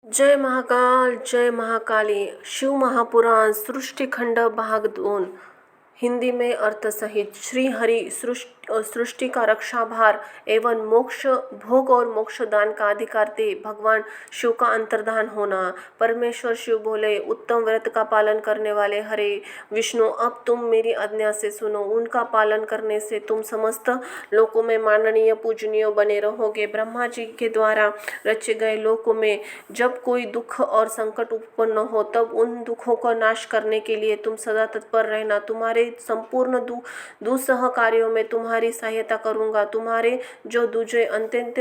जय महाकाल जय महाकाली। शिव महापुराण सृष्टिखंड भाग 2 हिंदी में अर्थ सहित। श्री हरि सृष्टि का रक्षा भार एवं मोक्ष भोग और मोक्ष दान का अधिकार दे भगवान शिव का अंतर्धान होना। परमेश्वर शिव बोले, उत्तम व्रत का पालन करने वाले हरे विष्णु, अब तुम मेरी आज्ञा से सुनो। उनका पालन करने से तुम समस्त लोकों में माननीय पूजनीय बने रहोगे। ब्रह्मा जी के द्वारा रचे गए लोकों में जब कोई दुख और संकट उत्पन्न हो तब उन दुखों का नाश करने के लिए तुम सदा तत्पर रहना। तुम्हारे संपूर्ण दुस्सह कार्यों में तुम्हारी सहायता करूंगा। तुम्हारे जो दूजे अत्यंत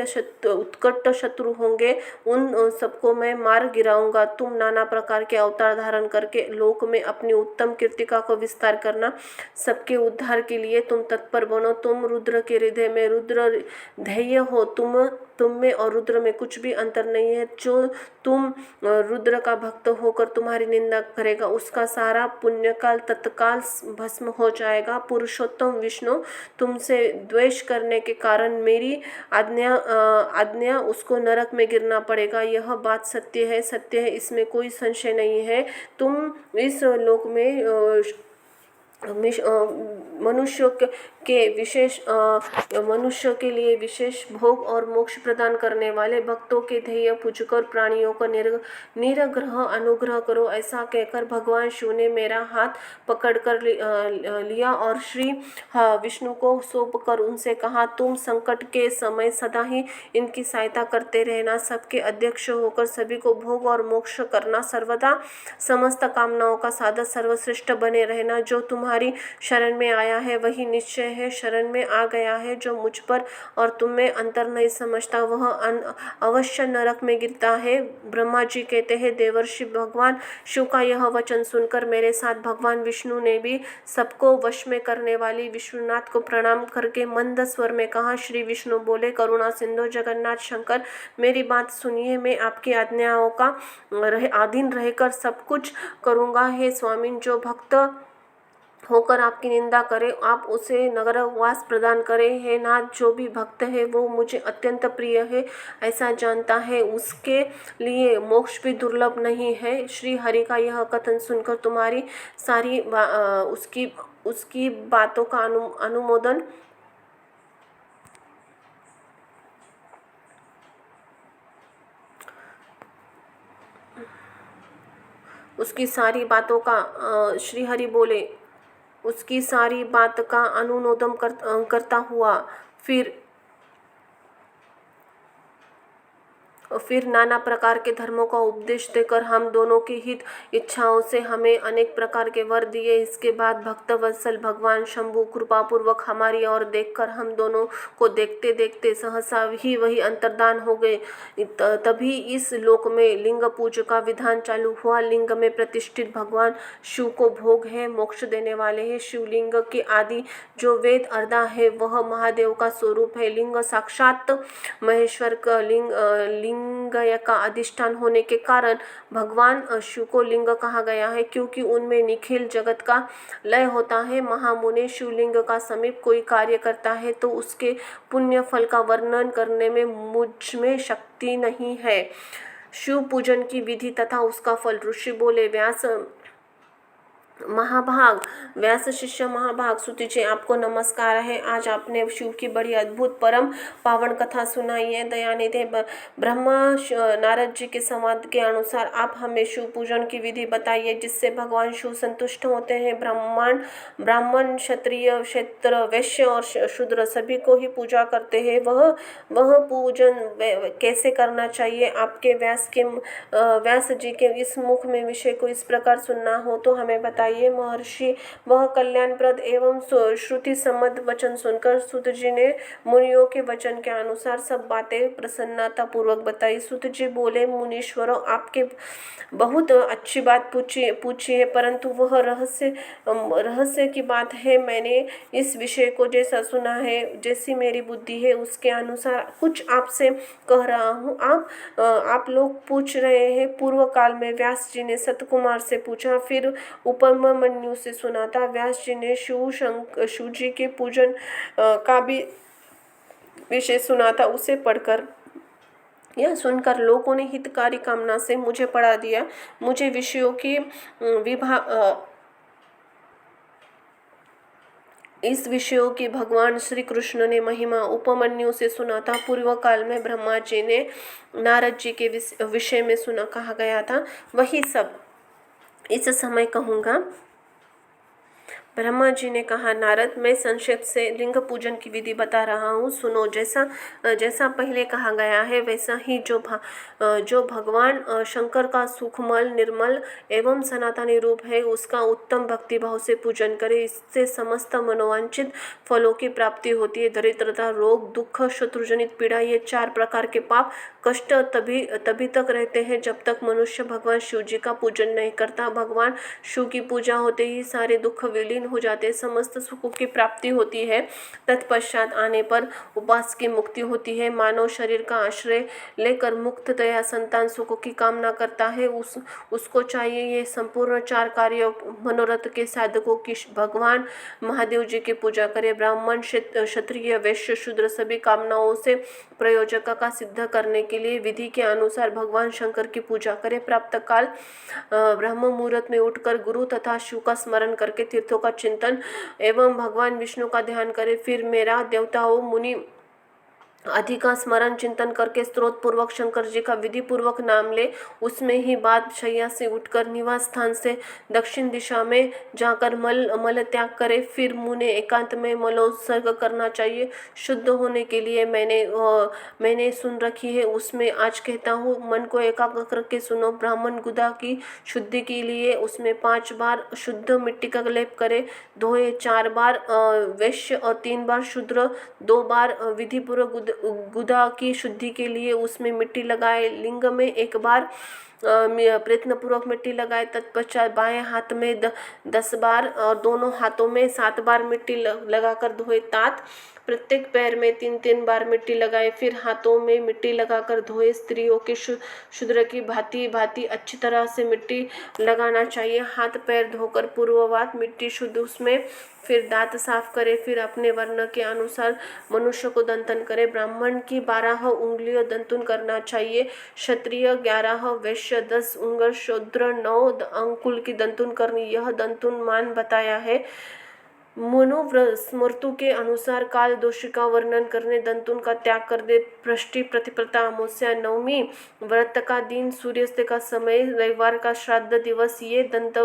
उत्कट शत्रु होंगे उन सबको मैं मार गिराऊंगा। तुम नाना प्रकार के अवतार धारण करके लोक में अपनी उत्तम कीर्तिका को विस्तार करना। सबके उद्धार के लिए तुम तत्पर बनो। तुम रुद्र के हृदय में रुद्र ध्येय हो। तुम में और रुद्र में कुछ भी अंतर नहीं है। जो तुम रुद्र का भक्त होकर तुम्हारी निंदा करेगा उसका सारा पुण्यकाल तत्काल भस्म हो जाएगा। पुरुषोत्तम विष्णु तुमसे द्वेष करने के कारण मेरी आज्ञा उसको नरक में गिरना पड़ेगा। यह बात सत्य है, इसमें कोई संशय नहीं है। तुम इस लोक में मनुष्य के लिए विशेष भोग और मोक्ष प्रदान करने वाले भक्तों के ध्येय पूजकर प्राणियों का निरग्रह अनुग्रह करो। ऐसा कहकर भगवान शिव ने मेरा हाथ पकड़कर लिया और श्री विष्णु को सौंप कर उनसे कहा, तुम संकट के समय सदा ही इनकी सहायता करते रहना। सबके अध्यक्ष होकर सभी को भोग और मोक्ष करना। सर्वदा समस्त कामनाओं का साधक सर्वश्रेष्ठ बने रहना। जो तुम्हारी शरण में आया है वही निश्चय है शरण में आ गया है। जो मुझ पर और तुम में अंतर नहीं समझता वह अवश्य नरक में गिरता है। ब्रह्मा जी कहते हैं, देवर्षि भगवान शिव का यह वचन सुनकर मेरे साथ भगवान विष्णु ने भी सबको वश में करने वाली विष्णुनाथ को प्रणाम करके मंद स्वर में कहा। श्री विष्णु बोले, करुणा सिंधु जगन्नाथ शंकर, मेरी बात सुनिए। मैं आपकी आज्ञाओं का अधीन रहकर सब कुछ करूँगा। हे स्वामी, जो भक्त होकर आपकी निंदा करे आप उसे नगरवास प्रदान करें। हे नाथ, जो भी भक्त है वो मुझे अत्यंत प्रिय है ऐसा जानता है, उसके लिए मोक्ष भी दुर्लभ नहीं है। श्री हरि का यह कथन सुनकर तुम्हारी सारी उसकी बातों का अनुमोदन उसकी सारी बातों का श्री हरि बोले, उसकी सारी बात का अनुमोदन करता हुआ फिर नाना प्रकार के धर्मों का उपदेश देकर हम दोनों की हित इच्छाओं से हमें अनेक प्रकार के वर दिए। इसके बाद भक्त वत्सल भगवान शंभु कृपापूर्वक हमारी ओर देखकर हम दोनों को देखते देखते सहसा ही वही अंतर्धान हो गए। तभी इस लोक में लिंग पूजा का विधान चालू हुआ। लिंग में प्रतिष्ठित भगवान शिव को भोग है, मोक्ष देने वाले हैं। शिवलिंग के आदि जो वेद अर्धा है वह महादेव का स्वरूप है। लिंग साक्षात महेश्वर का लिंग का अधिष्ठान होने के कारण भगवान शिव को लिंग कहा गया है, क्योंकि उनमें निखिल जगत का लय होता है। महामुनि शिवलिंग का समीप कोई कार्य करता है तो उसके पुण्य फल का वर्णन करने में मुझ में शक्ति नहीं है। शिव पूजन की विधि तथा उसका फल। ऋषि बोले, व्यास शिष्य महाभाग सूति जी, आपको नमस्कार है। आज आपने शिव की बड़ी अद्भुत परम पावन कथा सुनाई है। दयानिधि ब्रह्मा नारद जी के संवाद के अनुसार आप हमें शिव पूजन की विधि बताइए जिससे भगवान शिव संतुष्ट होते हैं। ब्राह्मण क्षत्रिय क्षेत्र वैश्य और शूद्र सभी को ही पूजा करते हैं। वह पूजन कैसे करना चाहिए? आपके व्यास जी के इस मुख में विषय को इस प्रकार सुनना हो तो हमें बताइए। महर्षि, वह कल्याणप्रद एवं श्रुति सम्मत वचन सुनकर सूत जी ने मुनियों के वचन के अनुसार सब बातें प्रसन्नता पूर्वक बताई। सूत जी बोले, मुनीश्वरों, आपके बहुत अच्छी बात पूछी है, परंतु वह रहस्य की बात है। मैंने इस विषय को जैसा सुना है, जैसी मेरी बुद्धि है उसके अनुसार कुछ आपसे कह रहा हूँ। आप लोग पूछ रहे हैं। पूर्व काल में व्यास जी ने सतकुमार से पूछा, फिर उपमन्यु से सुना था। व्यास जी ने शिव जी के पूजन का भी विषय सुना था। उसे पढ़कर यह सुनकर लोगों ने हितकारी कामना से मुझे पढ़ा दिया। मुझे विषयों की इस विषयों की भगवान श्री कृष्ण ने महिमा उपमन्यु से सुना था। पूर्व काल में ब्रह्मा जी ने नारद जी के विषय में सुना कहा गया था, वही सब इस समय कहूँगा। ब्रह्मा जी ने कहा, नारद, मैं संक्षेप से लिंग पूजन की विधि बता रहा हूँ, सुनो। जैसा जैसा पहले कहा गया है वैसा ही जो भगवान शंकर का सुखमल, निर्मल एवं सनातनी रूप है, उसका उत्तम भक्ति भाव से पूजन करे। इससे समस्त मनोवांछित फलों की प्राप्ति होती है। दरिद्रता, रोग, दुख, शत्रुजनित पीड़ा, ये 4 प्रकार के पाप कष्ट तभी तक रहते हैं जब तक मनुष्य भगवान शिव जी का पूजन नहीं करता। भगवान शिव की पूजा होते ही सारे दुख विलीन हो जाते, समस्त सुखों की प्राप्ति होती है। तत्पश्चात आने पर उपास की मुक्ति होती है। मानव शरीर का आश्रय लेकर मुक्ततया संतान सुखों की कामना करता है। उसको चाहिए ये संपूर्ण 4 कार्यों मनोरथ के साधकों की भगवान महादेव जी की पूजा करे। ब्राह्मण, क्षत्रिय, वैश्य, शूद्र सभी कामनाओं से प्रयोजक का सिद्ध करने के लिए विधि के अनुसार भगवान शंकर की पूजा करे। प्राप्त काल ब्रह्म मुहूर्त में उठकर गुरु तथा शिव का स्मरण करके तीर्थों का चिंतन एवं भगवान विष्णु का ध्यान करे। फिर मेरा, देवताओं, मुनि आदि का स्मरण चिंतन करके स्त्रोत पूर्वक शंकर जी का विधि पूर्वक नाम ले। उसमें ही बाद शैया से उठकर निवास स्थान से दक्षिण दिशा में जाकर मल त्याग करे। फिर मुंह ने एकांत में मलोत्सर्ग करना चाहिए। शुद्ध होने के लिए मैंने सुन रखी है, उसमें आज कहता हूँ। मन को एकाग्र करके सुनो। ब्राह्मण गुदा की शुद्धि के लिए उसमें 5 बार शुद्ध मिट्टी का लेप करे, धोए। 4 बार वैश्य और 3 बार शूद्र, 2 बार विधि पूर्वक गुदा की शुद्धि के लिए उसमें मिट्टी लगाए। लिंग में 1 बार प्रयत्न पूर्वक मिट्टी लगाए। तत्पश्चात बाएं हाथ में 10 बार और दोनों हाथों में 7 बार मिट्टी लगाकर धोए। तात प्रत्येक पैर में 3-3 बार मिट्टी लगाए। फिर हाथों में मिट्टी लगाकर धोए। स्त्रियों के शूद्र की भांति अच्छी तरह से मिट्टी लगाना चाहिए। हाथ पैर धोकर पूर्ववत मिट्टी शुद्ध उसमें, फिर दांत साफ करे। फिर अपने वर्ण के अनुसार मनुष्य को दंतन करे। ब्राह्मण की 12 उंगलियों दंतन करना चाहिए। क्षत्रिय 11, वैश्य 10 उंगल, शूद्र 9 अंकुल की दंतन करनी। यह दंतन मान बताया है। मनुस्मृति के अनुसार काल दोषी का वर्णन करने दंतुन का त्याग कर दे। पृष्टि, प्रतिपदा, अमावस्या, नवमी, व्रत का दिन, सूर्यास्त का समय, रविवार का श्राद्ध दिवस, ये दंत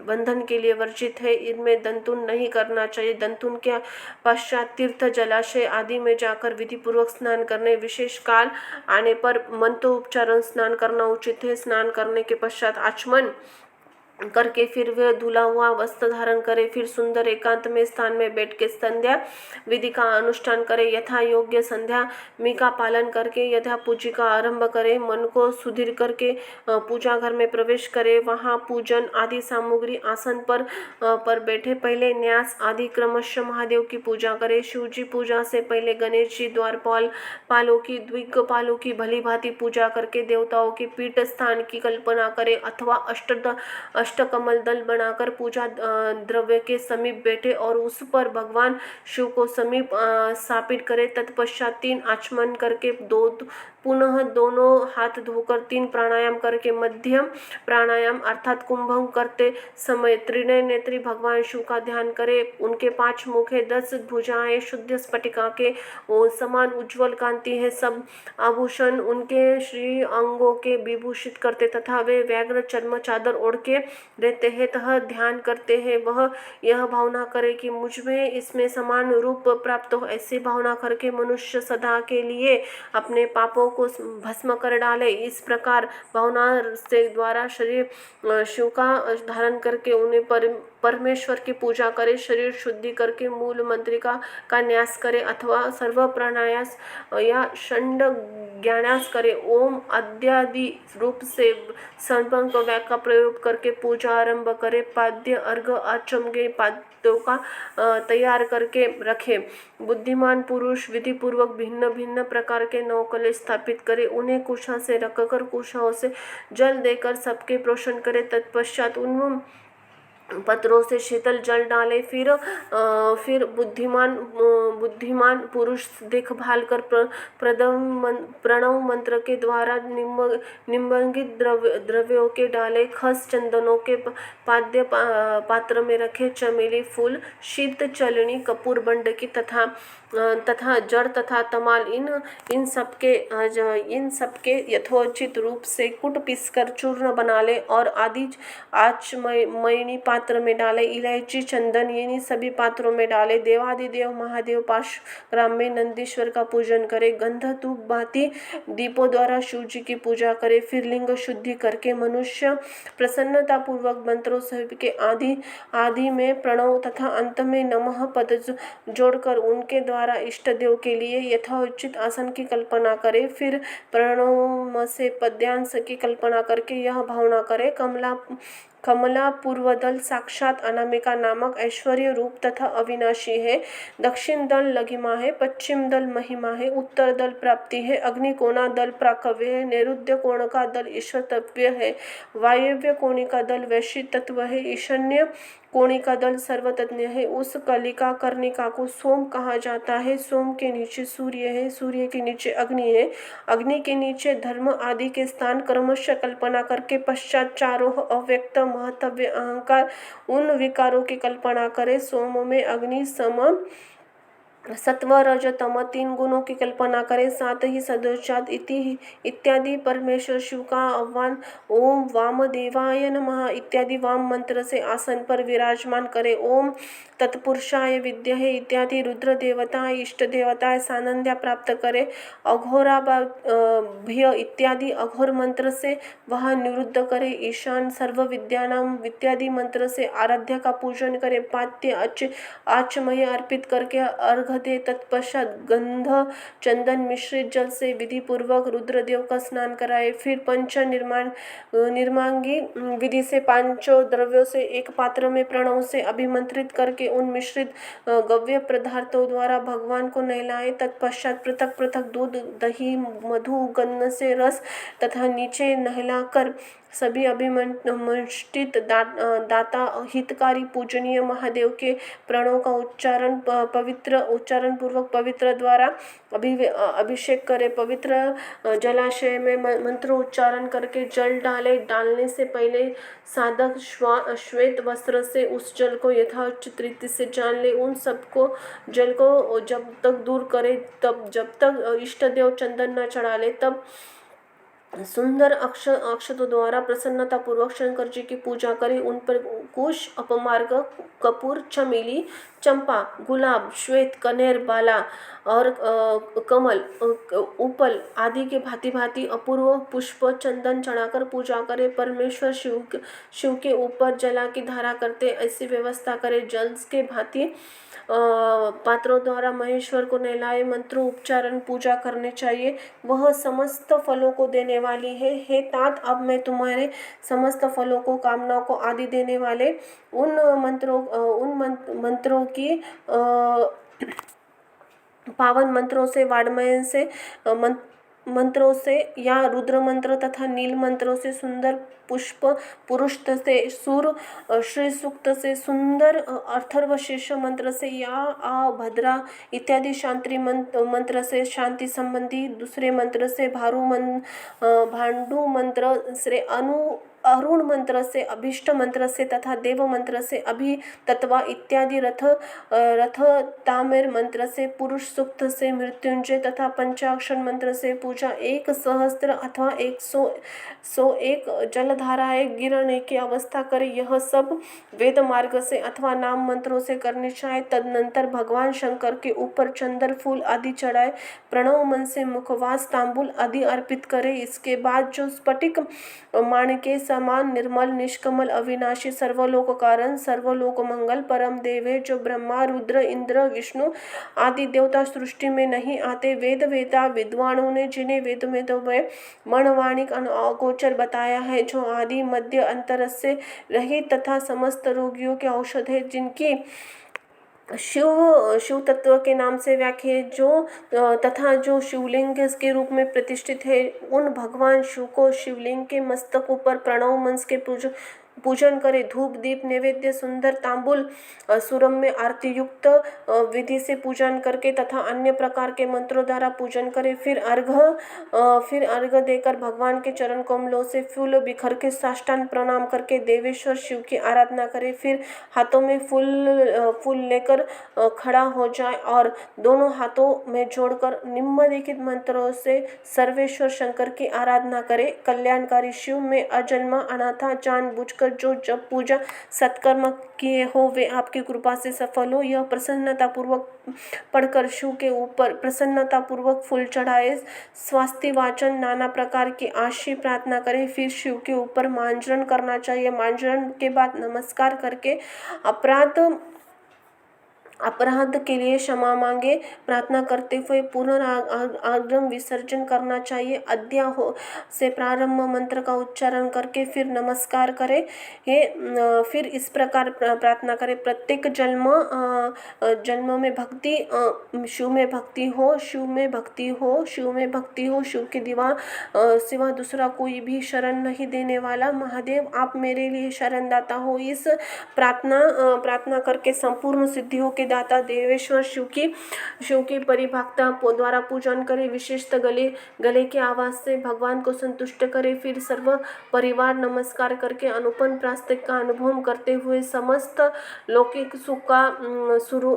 बंधन के लिए वर्जित है। इनमें दंतुन नहीं करना चाहिए। दंतुन के पश्चात तीर्थ, जलाशय आदि में जाकर विधि पूर्वक स्नान करने। विशेष काल आने पर मंत्रोच्चारण स्नान करना उचित है। स्नान करने के पश्चात आचमन करके फिर वह धुला हुआ वस्त्र धारण करे। फिर सुंदर एकांत में स्थान में बैठ के संध्या विधि का अनुष्ठान करे। यथा योग्य संध्या का पालन करके यथा पूजा का आरंभ करे। मन को सुधीर करके पूजा घर में प्रवेश करे। वहाँ पूजन आदि सामग्री आसन पर बैठे पहले न्यास आदि क्रमशः महादेव की पूजा करे। शिव जी पूजा से पहले गणेश जी द्वारपालों की, द्विगपालों की भली भांति पूजा करके देवताओं के पीठ स्थान की कल्पना करे अथवा अष्टकमल दल बनाकर पूजा द्रव्य के समीप बैठे और उस पर भगवान शिव को समीप स्थापित करे। तत्पश्चात 3 आचमन करके पुनः दोनों हाथ धोकर 3 प्राणायाम करके मध्यम प्राणायाम अर्थात कुंभम करते समय त्रिनय नेत्री भगवान शिव का ध्यान करे। उनके 5 मुख है, 10 भुजाएं, शुद्ध स्फटिका के समान उज्ज्वल कांति है। सब आभूषण उनके श्री अंगों के विभूषित करते तथा वे व्याघ्र चर्म चादर ओढ़ के रहते हैं। तथा ध्यान करते हैं वह यह भावना करे कि मुझ में इसमें समान रूप प्राप्त हो। ऐसी भावना करके मनुष्य सदा के लिए अपने पापों को भस्म कर डाले। इस प्रकार भावना से द्वारा शरीर शिव का धारण करके उन्हें परमेश्वर की पूजा करे। शरीर शुद्धि करके मूल मंत्रिका का न्यास करे अथवा सर्व प्राणायास या षंड ज्ञानास करे। ओम आद्यादि रूप से संपर्क वाक्य का प्रयोग करके पूजा आरंभ करे। पाद्य, अर्घ, आचमन पाद्यों का तैयार करके रखे। बुद्धिमान पुरुष विधि पूर्वक भिन्न भिन्न प्रकार के 9 कलश स्थापित करे। उन्हें कुशा से रखकर कुशाओं से जल देकर सबके पोषण करे। तत्पश्चात उन पत्रों से शीतल जल डाले। फिर बुद्धिमान पुरुष देखभाल कर प्रणव मंत्र के द्वारा निम्नलिखित द्रव्यों के डाले। खस चंदनों के पात्र में रखे। चमेली फूल, शीत चलनी, कपूर बंडकी तथा जड़ तथा तमाल, इन सबके यथोचित रूप से कूट पीसकर चूर्ण बना ले और आदि आचमयनी पात्र में डाले। इलायची, चंदन, ये सभी पात्रों में डाले। देवादिदेव महादेव पाशग्राम में नंदीश्वर का पूजन करे। गंध धूप बाती दीपों द्वारा शिव जी की पूजा करे। फिर लिंग शुद्धि करके मनुष्य प्रसन्नता पूर्वक मंत्रों सहित के आदि में प्रणव तथा अंत में नमः पद जोड़कर उनके द्वारा इष्ट देव के लिए यथोचित आसन की कल्पना करे। फिर प्रणव से पद्यांश की कल्पना करके यह भावना करे, कमला पूर्व दल साक्षात अनामिका नामक ऐश्वर्य रूप तथा अविनाशी है। दक्षिण दल लघिमा है, पश्चिम दल महिमा है, उत्तर दल प्राप्ति है, अग्नि कोणा दल प्राकव्य है, नैऋत्य कोण का दल ईश्वर तत्व है, वायव्य कोणि का दल वैश्य तत्व है, ईशान्य कोणि का दल सर्वतज्ञ है। उस कलिका कर्णिका को सोम कहा जाता है। सोम के नीचे सूर्य है, सूर्य के नीचे अग्नि है, अग्नि के नीचे धर्म आदि के स्थान क्रमशः कल्पना करके पश्चात चारों अव्यक्त महतव्य अहंकार उन विकारों की कल्पना करे। सोम में अग्नि, सम, सत्व, रज, तम 3 गुणों की कल्पना करें। साथ ही सदोषात इत्यादि परमेश्वर शिव का आह्वान ओम वामदेवाय नमः इत्यादि वाम मंत्र से आसन पर विराजमान करे। ओम तत्पुरुषाय विद्महे इत्यादि रुद्र देवता इष्ट देवताएं सानंद्या प्राप्त करे। अघोराभ्य इत्यादि अघोर मंत्र से वह निरुद्ध करे। ईशान सर्व विद्यानाम इत्यादि मंत्र से आराध्य का पूजन करे। पाद्य आचमय अर्पित करके अर्घ दे। तत्पश्चात गंध चंदन मिश्रित जल से विधि पूर्वक रुद्रदेव का स्नान कराए। फिर पंच निर्मांगी विधि से पांचों द्रव्यों से एक पात्र में प्रणव से अभिमंत्रित करके उन मिश्रित गव्य पदार्थों द्वारा भगवान को नहलाए। तत्पश्चात पृथक पृथक दूध, दही, मधु, गन्ध से रस तथा नीचे नहलाकर सभी अभिमंत्रित दाता हितकारी पूजनीय महादेव के प्रणव का उच्चारण पूर्वक पवित्र द्वारा अभिषेक करे। पवित्र जलाशय में मंत्रोच्चारण करके जल डाले। डालने से पहले साधक श्वेत वस्त्र से उस जल को यथाउचित रीति से जान ले। उन सबको जल को जब तक दूर करे, तब जब तक इष्ट देव चंदन न चढ़ा ले, तब सुंदर अक्षतों द्वारा प्रसन्नता पूर्वक शंकर जी की पूजा करें। उन पर कुश, अपमार्ग, कपूर, चमेली, चंपा, गुलाब, श्वेत, कनेर, बाला और कमल, उपल आदि के भांति भांति अपूर्व पुष्प, चंदन चढ़ाकर पूजा करे। परमेश्वर शिव के ऊपर जला की धारा करते ऐसी व्यवस्था करे। जल के भांति पात्रों द्वारा महेश्वर को नहलाए। मंत्रों उच्चारण पूजा करने चाहिए, वह समस्त फलों को देने वाली है। हे तात, अब मैं तुम्हारे समस्त फलों को, कामनाओं को आदि देने वाले उन मंत्रों की पावन मंत्रों से, वाड्मय से मंत्रों से या रुद्र मंत्र तथा नील मंत्रों से, सुंदर पुष्प पुरुष से, सुर श्री सूक्त से, सुंदर अथर्वशीर्ष मंत्र से या भद्रा इत्यादि शांति मंत्र से, शांति संबंधी दूसरे मंत्र से, भांडू मंत्र से, अरुण मंत्र से, अभिष्ट मंत्र से तथा देव मंत्र से, अभि तत्वा इत्यादि रथ तामेर मंत्र से, पुरुष सूक्त से, मृत्युंजय तथा पंचाक्षर मंत्र से पूजा 1 सहस्त्र अथवा 101 जलधाराएं गिरने की अवस्था करे। यह सब वेद मार्ग से अथवा नाम मंत्रों से करनी चाहिए। तदनंतर भगवान शंकर के ऊपर चंदन फूल आदि चढ़ाए। प्रणव मन से मुखवास, तांबुल आदि अर्पित करे। इसके बाद जो स्फटिक माणिक्य समान निर्मल, निष्कमल, अविनाशी, सर्वलोक कारण, सर्वलोक मंगल परम देव है, जो ब्रह्मा, रुद्र, इंद्र, विष्णु आदि देवता सृष्टि में नहीं आते, वेद वेता विद्वानों ने जिन्हें वेद में मणवाणिक अगोचर बताया है, जो आदि मध्य अंतर से रहित तथा समस्त रोगियों के औषध है, जिनकी शिव तत्व के नाम से व्याख्या तथा जो शिवलिंग के रूप में प्रतिष्ठित है, उन भगवान शिव को शिवलिंग के मस्तक ऊपर प्रणव मंत्र के पूजन करे, धूप दीप नैवेद्य सुंदर तांबूल सुरम्य आरती युक्त विधि से पूजन करके तथा अन्य प्रकार के मंत्रों द्वारा पूजन करे। फिर अर्घ देकर भगवान के चरण कमलों से फूल बिखर के साष्टांग प्रणाम करके देवेश्वर शिव की आराधना करे। फिर हाथों में फूल लेकर खड़ा हो जाए और दोनों हाथों में जोड़कर निम्नलिखित मंत्रों से सर्वेश्वर शंकर की आराधना करे। कल्याणकारी शिव में अजन्मा अनाथा जानबूझकर जो जब पूजा सत्कर्म किए हो वे आपकी कृपा से सफल हो। यह प्रसन्नता पूर्वक पढ़कर शिव के ऊपर प्रसन्नता पूर्वक फूल चढ़ाए, स्वास्ति वाचन नाना प्रकार की आशी प्रार्थना करें। फिर शिव के ऊपर मांजन करना चाहिए। मांजन के बाद नमस्कार करके अपराध के लिए क्षमा मांगे। प्रार्थना करते हुए पुनरागम विसर्जन करना चाहिए। अद्या हो से प्रारंभ मंत्र का उच्चारण करके फिर नमस्कार करें। फिर इस प्रकार प्रार्थना करें, प्रत्येक जन्म में भक्ति शिव में भक्ति हो, शिव में भक्ति हो, शिव में भक्ति हो। शिव के सिवा दूसरा कोई भी शरण नहीं देने वाला। महादेव आप मेरे लिए शरणदाता हो। इस प्रार्थना करके संपूर्ण सिद्धियों के दाता देवेश्वर शिव की परिभक्ता द्वारा पूजन करें। विशेषतः गले की आवाज से भगवान को संतुष्ट करें। फिर सर्व परिवार नमस्कार करके अनुपम प्रास्तिक का अनुभव करते हुए समस्त लौकिक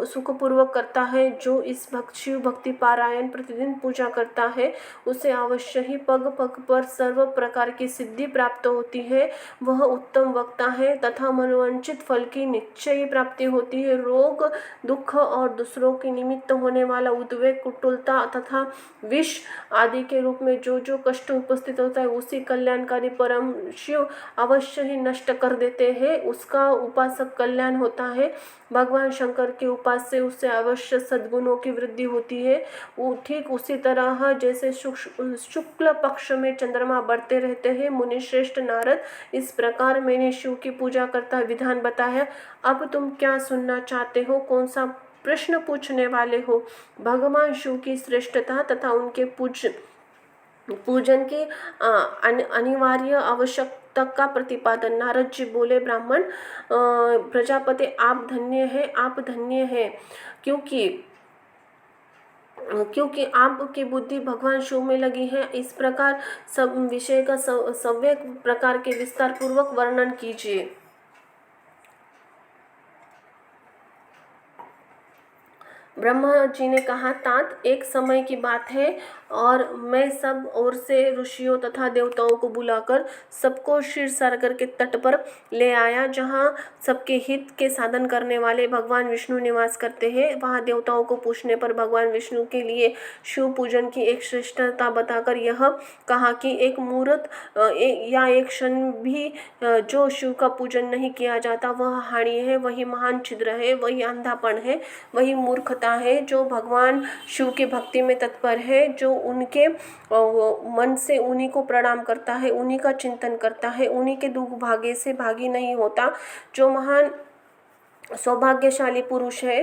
सुखपूर्वक करता है। जो इस शिव भक्ति पारायण प्रतिदिन पूजा करता है उसे अवश्य ही पग पग पर सर्व प्रकार की सिद्धि प्राप्त होती है। वह उत्तम वक्ता है तथा मनोवांछित फल की निश्चय प्राप्ति होती है। रोग दुख और दूसरों के निमित्त होने वाला उद्वेग, कुटिलता तथा विष आदि के रूप में जो कष्ट उपस्थित होता है उसी कल्याणकारी परम शिव अवश्य ही नष्ट कर देते हैं। उसका उपासक कल्याण होता है। भगवान शंकर के उपास से उससे अवश्य सद्गुणों की वृद्धि होती है। ठीक उसी तरह जैसे शुक्ल पक्ष में चंद्रमा बढ़ते रहते हैं। मुनि श्रेष्ठ नारद, इस प्रकार मैंने शिव की पूजा करता विधान बताया। अब तुम क्या सुनना चाहते हो? कौन सा प्रश्न पूछने वाले हो? भगवान शिव की श्रेष्ठता तथा उनके पूजन की अनिवार्य आवश्यकता का प्रतिपादन। नारद जी बोले, ब्राह्मण प्रजापति आप धन्य हैं, आप धन्य हैं, क्योंकि आपकी बुद्धि भगवान शिव में लगी है। इस प्रकार सब विषय का सम्यक प्रकार के विस्तार पूर्वक वर्णन कीजिए। ब्रह्मा जी ने कहा, तात एक समय की बात है और मैं सब ओर से ऋषियों तथा देवताओं को बुलाकर सबको क्षीर सागर के तट पर ले आया, जहाँ सबके हित के साधन करने वाले भगवान विष्णु निवास करते हैं। वहाँ देवताओं को पूछने पर भगवान विष्णु के लिए शिव पूजन की एक श्रेष्ठता बताकर यह कहा कि एक मुहूर्त या एक क्षण भी जो शिव का पूजन नहीं किया जाता वह हानि है, वही महान छिद्र है, वही अंधापन है, वही मूर्खता है। जो भगवान शिव की भक्ति में तत्पर है, जो उनके मन से उन्हीं को प्रणाम करता है, उन्हीं का चिंतन करता है, उन्हीं के दुख भाग्य से भागी नहीं होता, जो महान सौभाग्यशाली पुरुष है,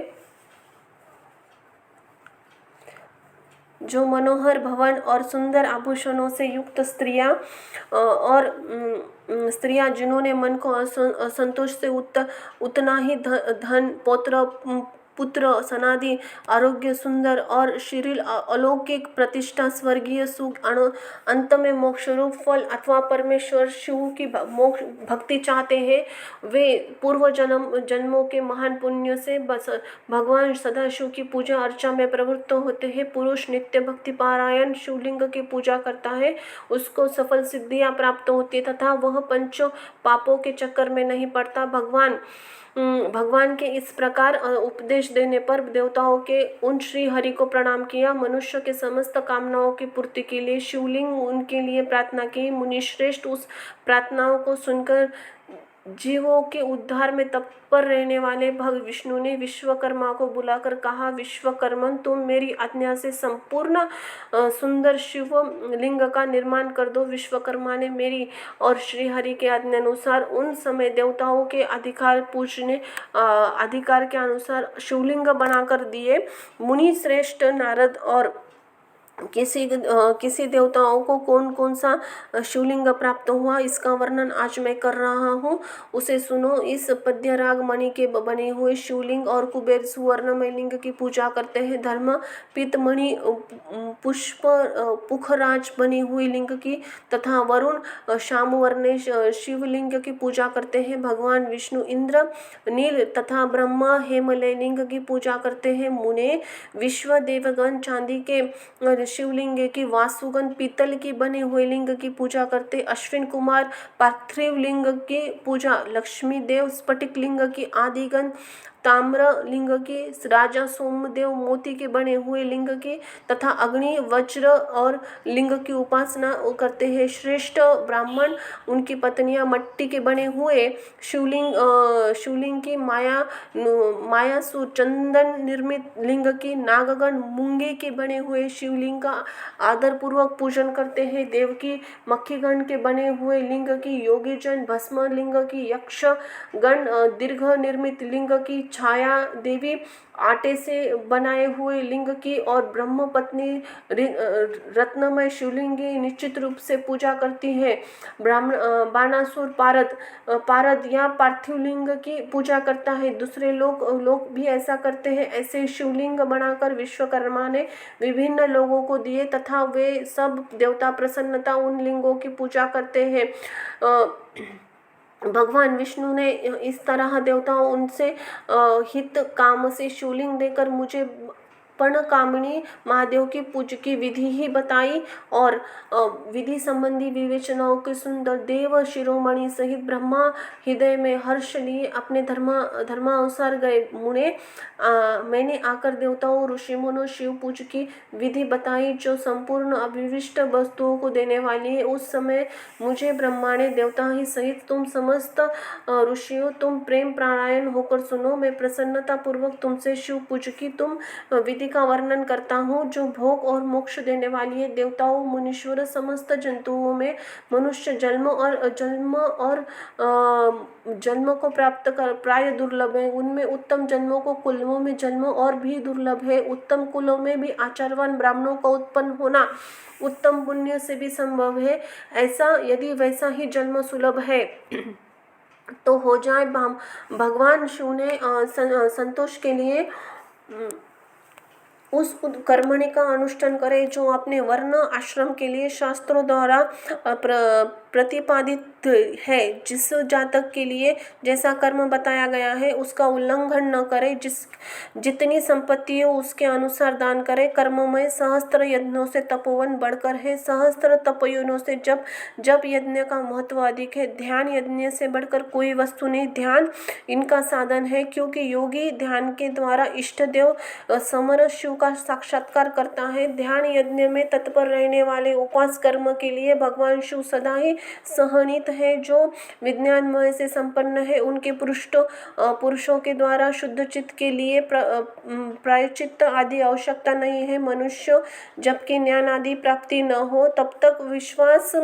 जो मनोहर भवन और सुंदर आभूषणों से युक्त स्त्रियां जिन्होंने मन को असंतोष से उतना ही धन पुत्र सनादि आरोग्य सुंदर और शील अलौकिक प्रतिष्ठा स्वर्गीय सुख अंत में मोक्ष रूप फल अथवा परमेश्वर शिव की भक्ति चाहते हैं, वे पूर्व जन्मों के महान पुण्य से भगवान सदाशिव की पूजा अर्चा में प्रवृत्त होते हैं। पुरुष नित्य भक्ति पारायण शिवलिंग की पूजा करता है, उसको सफल सिद्धियां प्राप्त होती है तथा वह पंचों पापों के चक्कर में नहीं पड़ता। भगवान के इस प्रकार उपदेश देने पर देवताओं के उन श्री हरि को प्रणाम किया। मनुष्य के समस्त कामनाओं की पूर्ति के लिए शिवलिंग उनके लिए प्रार्थना की। मुनि श्रेष्ठ उस प्रार्थनाओं को सुनकर जीवों के उद्धार में तत्पर रहने वाले भग विष्णु ने विश्वकर्मा को बुलाकर कहा, विश्वकर्मन तुम मेरी आज्ञा से संपूर्ण सुंदर शिव लिंग का निर्माण कर दो। विश्वकर्मा ने मेरी और श्री हरि के आज्ञा अनुसार उन समय देवताओं के अधिकार के अनुसार शिवलिंग बनाकर दिए। मुनि श्रेष्ठ नारद और किसी देवताओं को कौन कौन सा शिवलिंग प्राप्त हुआ, इसका वर्णन आज मैं कर रहा हूँ, उसे सुनो। इस पद्य राग मणि के बने हुए शिवलिंग और कुबेर सुवर्णमय लिंग की पूजा करते हैं। धर्म पीतमणि पुष्प पुखराज बनी हुई लिंग की तथा वरुण श्यामवर्णे शिवलिंग की पूजा करते हैं। भगवान विष्णु इंद्र नील तथा ब्रह्मा हेमलय लिंग की पूजा करते हैं। मुने विश्व देवगण चांदी के शिवलिंग की, वासुगण पीतल की बने हुए लिंग की पूजा करते। अश्विन कुमार पार्थिव लिंग की पूजा, लक्ष्मी देव स्फटिक लिंग की, आदिगण ताम्र लिंग की, राजा सोमदेव मोती के बने हुए लिंग की तथा अग्नि वज्र और लिंग की उपासना करते हैं। श्रेष्ठ ब्राह्मण उनकी पत्नियां मट्टी के बने हुए शिवलिंग की, मायासुर चंदन निर्मित लिंग की, नागगण मूंगे के बने हुए शिवलिंग का आदर पूर्वक पूजन करते हैं। देवकी मक्खीगण के बने हुए लिंग की, योगी जन भस्म लिंग की, यक्ष गण दीर्घ निर्मित लिंग की, छाया देवी आटे से बनाए हुए लिंग की और ब्रह्म पत्नी रत्नमय शिवलिंग की निश्चित रूप से पूजा करती है। बाणासुर पारद या पार्थिव लिंग की पूजा करता है। दूसरे लोग भी ऐसा करते हैं। ऐसे शिवलिंग बनाकर विश्वकर्मा ने विभिन्न लोगों को दिए तथा वे सब देवता प्रसन्नता उन लिंगों की पूजा करते हैं। भगवान विष्णु ने इस तरह देवताओं उनसे हित काम से शिवलिंग देकर मुझे पर्णकामिनी महादेव की पूजा की विधि ही बताई और विधि संबंधी विवेचनाओं के सुंदर देव शिरोमणि सहित ब्रह्मा हृदय में हर्ष लिए अपने धर्मानुसार गए। मुने मैंने आकर देवताओं ऋषि मुनों शिव पूज की विधि बताई जो संपूर्ण अभिविष्ट वस्तुओं को देने वाली है। उस समय मुझे ब्रह्मा ने देवता ही सहित तुम समस्त ऋषियों तुम प्रेम प्राणायण होकर सुनो। मैं प्रसन्नता पूर्वक तुमसे शिव पूज की तुम विधि का वर्णन करता हूँ जो भोग और मोक्ष देने वाली है। देवताओं मुनीश्वर समस्त जंतुओं में मनुष्य जन्म को प्राप्त कर प्राय दुर्लभ है। उनमें उत्तम जन्मों को कुलों में जन्म और भी दुर्लभ है। उत्तम कुलों में भी आचारवान ब्राह्मणों का उत्पन्न होना उत्तम पुण्य से भी संभव है। ऐसा यदि वैसा ही जन्म सुलभ है तो हो जाए। भगवान शिव ने संतोष के लिए उस कर्मणि का अनुष्ठान करे जो अपने वर्ण आश्रम के लिए शास्त्रों द्वारा प्रतिपादित है। जिस जातक के लिए जैसा कर्म बताया गया है उसका उल्लंघन न करे। जितनी संपत्ति हो उसके अनुसार दान करे। कर्ममय सहस्त्र यज्ञों से तपोवन बढ़कर है। सहस्त्र तपयोनों से जब यज्ञ का महत्व अधिक है। ध्यान यज्ञ से बढ़कर कोई वस्तु नहीं। ध्यान इनका साधन है क्योंकि योगी ध्यान के द्वारा इष्ट देव समर शिव का साक्षात्कार करता है। ध्यान यज्ञ में तत्पर रहने वाले उपास कर्म के लिए भगवान शिव सदा ही सहनीत है। जो विज्ञानमय से संपन्न है उनके पुरुषों के द्वारा शुद्ध चित्त के लिए प्रायश्चित्त आदि आवश्यकता नहीं है। मनुष्य जबकि ज्ञान आदि प्राप्ति न हो तब तक विश्वास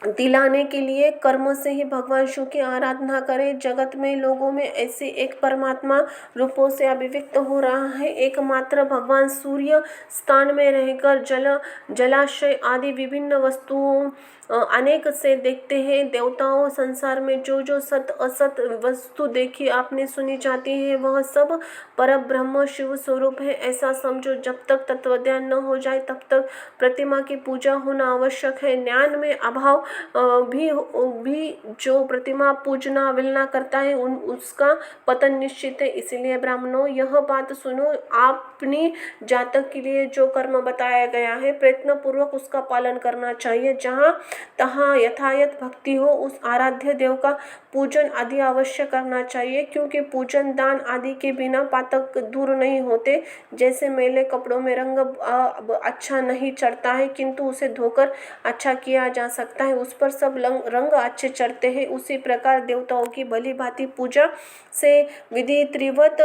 दिलाने के लिए कर्म से ही भगवान शिव की आराधना करें। जगत में लोगों में ऐसे एक परमात्मा रूपों से अभिव्यक्त हो रहा है। एकमात्र भगवान सूर्य स्थान में रहकर जलाशय आदि विभिन्न वस्तुओं अनेक से देखते हैं। देवताओं संसार में जो सत असत वस्तु देखी आपने सुनी जाती है वह सब परब्रह्म शिव स्वरूप है ऐसा समझो। जब तक तत्वज्ञान न हो जाए तब तक प्रतिमा की पूजा होना आवश्यक है। ज्ञान में अभाव भी जो प्रतिमा पूजना अवहेलना करता है उसका पतन निश्चित है। इसलिए ब्राह्मणों यह बात सुनो। अपनी जातक के लिए जो कर्म बताया गया है प्रयत्न पूर्वक उसका पालन करना चाहिए। जहाँ तहाँ यथायथ भक्ति हो उस आराध्य देव का पूजन आदि अवश्य करना चाहिए क्योंकि पूजन दान आदि के बिना पातक दूर नहीं होते। जैसे मैले कपड़ों में रंग अच्छा नहीं चढ़ता है किंतु उसे धोकर अच्छा किया जा सकता है उस पर सब रंग अच्छे चढ़ते हैं। उसी प्रकार देवताओं की भली भांति पूजा से विधि त्रिवत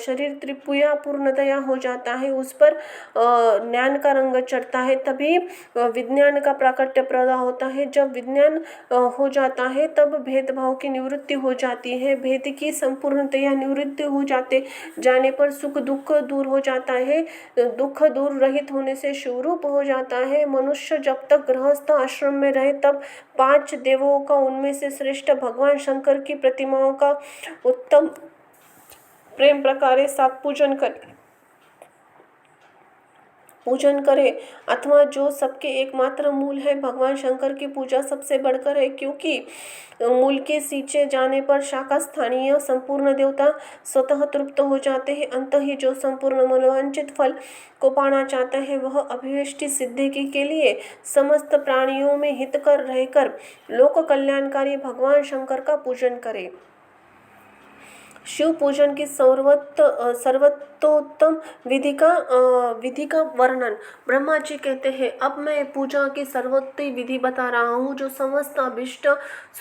शरीर त्रिपुया पूर्णतया हो जाता है, उस पर ज्ञान का रंग चढ़ता है, तभी विज्ञान का प्राकट्य पैदा होता है। जब विज्ञान हो जाता है तब भेदभाव की निवृत्ति हो जाती है। भेद की संपूर्णतया निवृत्ति हो जाने पर सुख दुख दूर हो जाता है। दुख दूर रहित होने से शिवरूप हो जाता है। मनुष्य जब तक गृहस्थ आश्रम में रहे तब 5 देवों का, उनमें से श्रेष्ठ भगवान शंकर की प्रतिमाओं का उत्तम प्रेम प्रकारे साथ पूजन करे अथवा जो सबके एकमात्र मूल है, भगवान शंकर की पूजा सबसे बढ़कर है, क्योंकि मूल के सींचे जाने पर शाखा स्थानीय संपूर्ण देवता स्वतः तृप्त हो जाते हैं। अंत ही जो संपूर्ण मनोवांछित फल को पाना चाहता है वह अभिष्ट सिद्धि के लिए समस्त प्राणियों में हितकर रहकर लोक कल्याणकारी भगवान शंकर का पूजन करे। शिव पूजन की सर्वोत्तम विधि का वर्णन ब्रह्मा जी कहते हैं। अब मैं पूजा की सर्वोत्तम विधि बता रहा हूँ जो समस्त अभिष्ट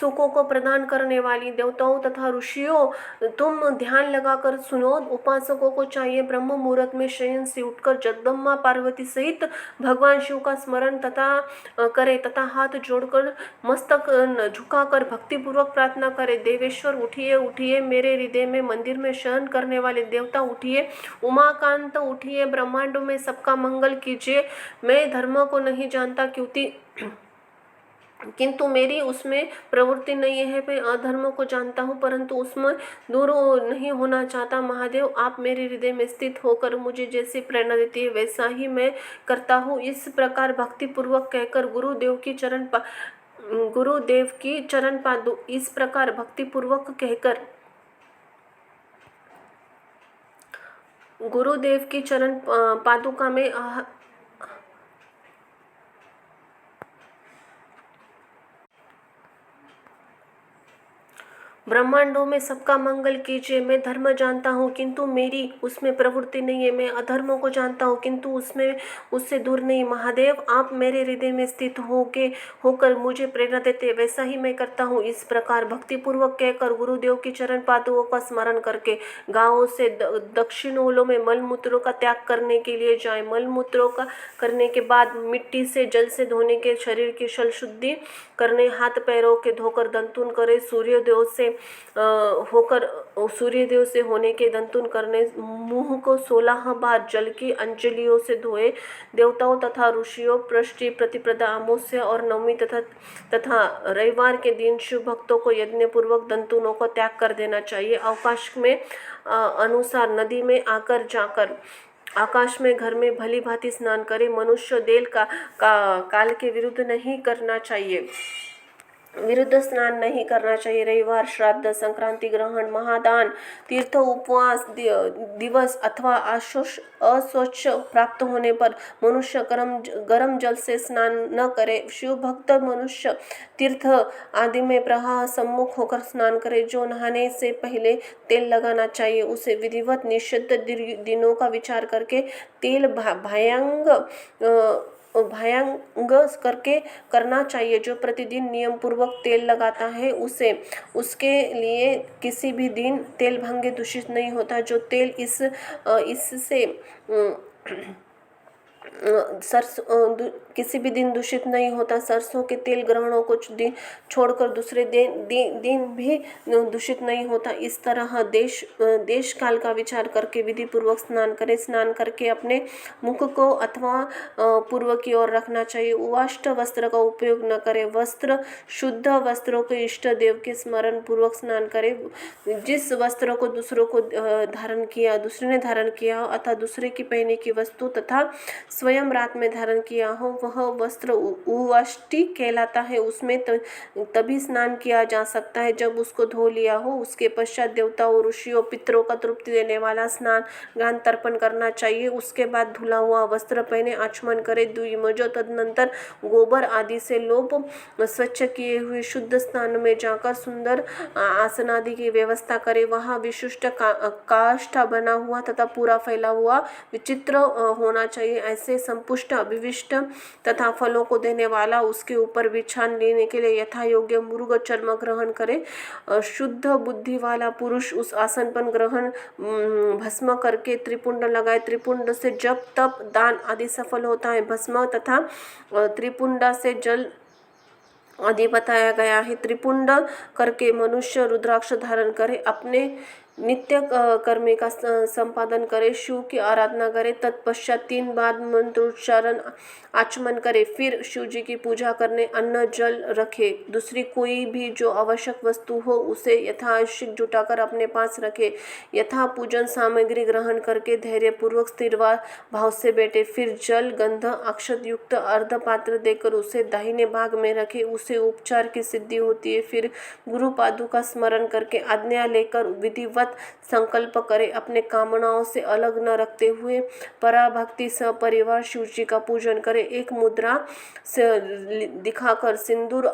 सुखों को प्रदान करने वाली। देवताओं तथा ऋषियों, तुम ध्यान लगाकर सुनो। उपासकों को चाहिए ब्रह्म मुहूर्त में शयन से उठकर जगदम्बा पार्वती सहित भगवान शिव का स्मरण करे तथा हाथ जोड़कर मस्तक झुकाकर भक्तिपूर्वक प्रार्थना करे। देवेश्वर उठिए उठिए, मेरे हृदय में मंदिर में शयन करने वाले देवता उठिए। उमाकांत उठिए, ब्रह्मांड में सबका मंगल कीजिए। मैं धर्म को नहीं जानता किंतु मेरी उसमें प्रवृत्ति नहीं है। मैं अधर्म को जानता हूँ परंतु उसमें दूर नहीं होना चाहता। महादेव, आप मेरे हृदय में स्थित होकर मुझे जैसी प्रेरणा देती है वैसा ही मैं करता हूँ। इस प्रकार भक्ति पूर्वक कहकर गुरुदेव की चरण पादु इस प्रकार भक्ति पूर्वक कहकर गुरुदेव की चरण पादुका में ब्रह्मांडों में सबका मंगल कीजिए। मैं धर्म जानता हूँ किंतु मेरी उसमें प्रवृत्ति नहीं है। मैं अधर्मों को जानता हूँ किंतु उससे दूर नहीं। महादेव, आप मेरे हृदय में स्थित होकर मुझे प्रेरणा देते वैसा ही मैं करता हूँ। इस प्रकार भक्तिपूर्वक कहकर गुरुदेव की चरण पादुओं का स्मरण करके गांवों से दक्षिणों में मलमूत्रों का त्याग करने के लिए जाए। मलमूत्रों का करने के बाद मिट्टी से जल से धोने के, शरीर की शल शुद्धि करने, हाथ पैरों के धोकर दंतुन करे। सूर्यदेव से होने के दंतुन करने, मुंह को 16 बार जल की अंजलियों से धोए। देवताओं तथा ऋषियों, पृष्टि, प्रतिपदा, अमावस्या और नवमी तथा रविवार के दिन शिव भक्तों को यज्ञ पूर्वक दंतुनों को त्याग कर देना चाहिए। अवकाश में अनुसार नदी में जाकर आकाश में घर में भली भांति स्नान करे। मनुष्य देल काल के विरुद्ध स्नान नहीं करना चाहिए। रविवार, श्राद्ध, संक्रांति, ग्रहण, महादान, तीर्थ, उपवास दिवस अथवा अस्वच्छ प्राप्त होने पर मनुष्य गर्म जल से स्नान न करे। शिव भक्त मनुष्य तीर्थ आदि में प्रवाह सम्मुख होकर स्नान करे। जो नहाने से पहले तेल लगाना चाहिए उसे विधिवत निषिद्ध दिनों का विचार करके तेल भयांग करके करना चाहिए। जो प्रतिदिन नियम पूर्वक तेल लगाता है उसके लिए किसी भी दिन तेल भंगे दूषित नहीं होता। जो तेल इससे किसी भी दिन दूषित नहीं होता। सरसों के तेल ग्रहणों को छोड़कर दूसरे दिन भी दूषित नहीं होता। इस तरह देश काल का विचार करके विधि पूर्वक स्नान करें। स्नान करके अपने मुख को अथवा पूर्व की ओर रखना चाहिए। उवाष्ट वस्त्र का उपयोग न करें। शुद्ध वस्त्रों के इष्ट देव के स्मरण पूर्वक स्नान करें। जिस वस्त्र को दूसरे ने धारण किया हो अथवा दूसरे की पहने की वस्तु तथा स्वयं रात में धारण किया हो वह वस्त्र उवाष्टि कहलाता है। उसमें तभी स्नान किया जा सकता है जब उसको धो लिया हो। उसके पश्चात देवताओं, ऋषियों, पितरों का तृप्ति देने वाला स्नान गान तर्पण करना चाहिए। उसके बाद धुला हुआ वस्त्र पहने आचमन करे। द्विमजो तदनंतर गोबर आदि से लोप स्वच्छ किए हुए शुद्ध स्थान में जाकर सुंदर आसन आदि की व्यवस्था करे। वहाँ विशिष्ट काष्ठ बना हुआ तथा पूरा फैला हुआ विचित्र होना चाहिए। ऐसे संपुष्ट अभिविष्ट तथा फलों को देने वाला उसके ऊपर बिछान लेने के लिए यथा योग्य मृग चर्म ग्रहण करे। शुद्ध बुद्धि वाला पुरुष उस आसन पर ग्रहण भस्म करके त्रिपुंड लगाए। त्रिपुंड से जप तप दान आदि सफल होता है। भस्म तथा त्रिपुंडा से जल आदि बताया गया है। त्रिपुंड करके मनुष्य रुद्राक्ष धारण करे, अपने नित्य कर्म का संपादन करे, शिव की आराधना करे, तत्पश्चात 3 बार मंत्रोच्चारण आचमन करे, फिर शिव जी की पूजा करने अन्न जल रखे। दूसरी कोई भी जो आवश्यक वस्तु हो उसे यथावश्यक जुटाकर अपने पास रखे। यथा पूजन सामग्री ग्रहण करके धैर्यपूर्वक स्थिर भाव से बैठे। फिर जल गंध अक्षत युक्त अर्ध पात्र देकर उसे दाहिने भाग में रखे। उसे उपचार की सिद्धि होती है। फिर गुरु पादु का स्मरण करके आज्ञा लेकर विधिवत संकल्प करे। अपने कामनाओं से अलग न रखते हुए पराभक्ति से परिवार शिव जी का पूजन करे। एक मुद्रा से दिखाकर सिंदूर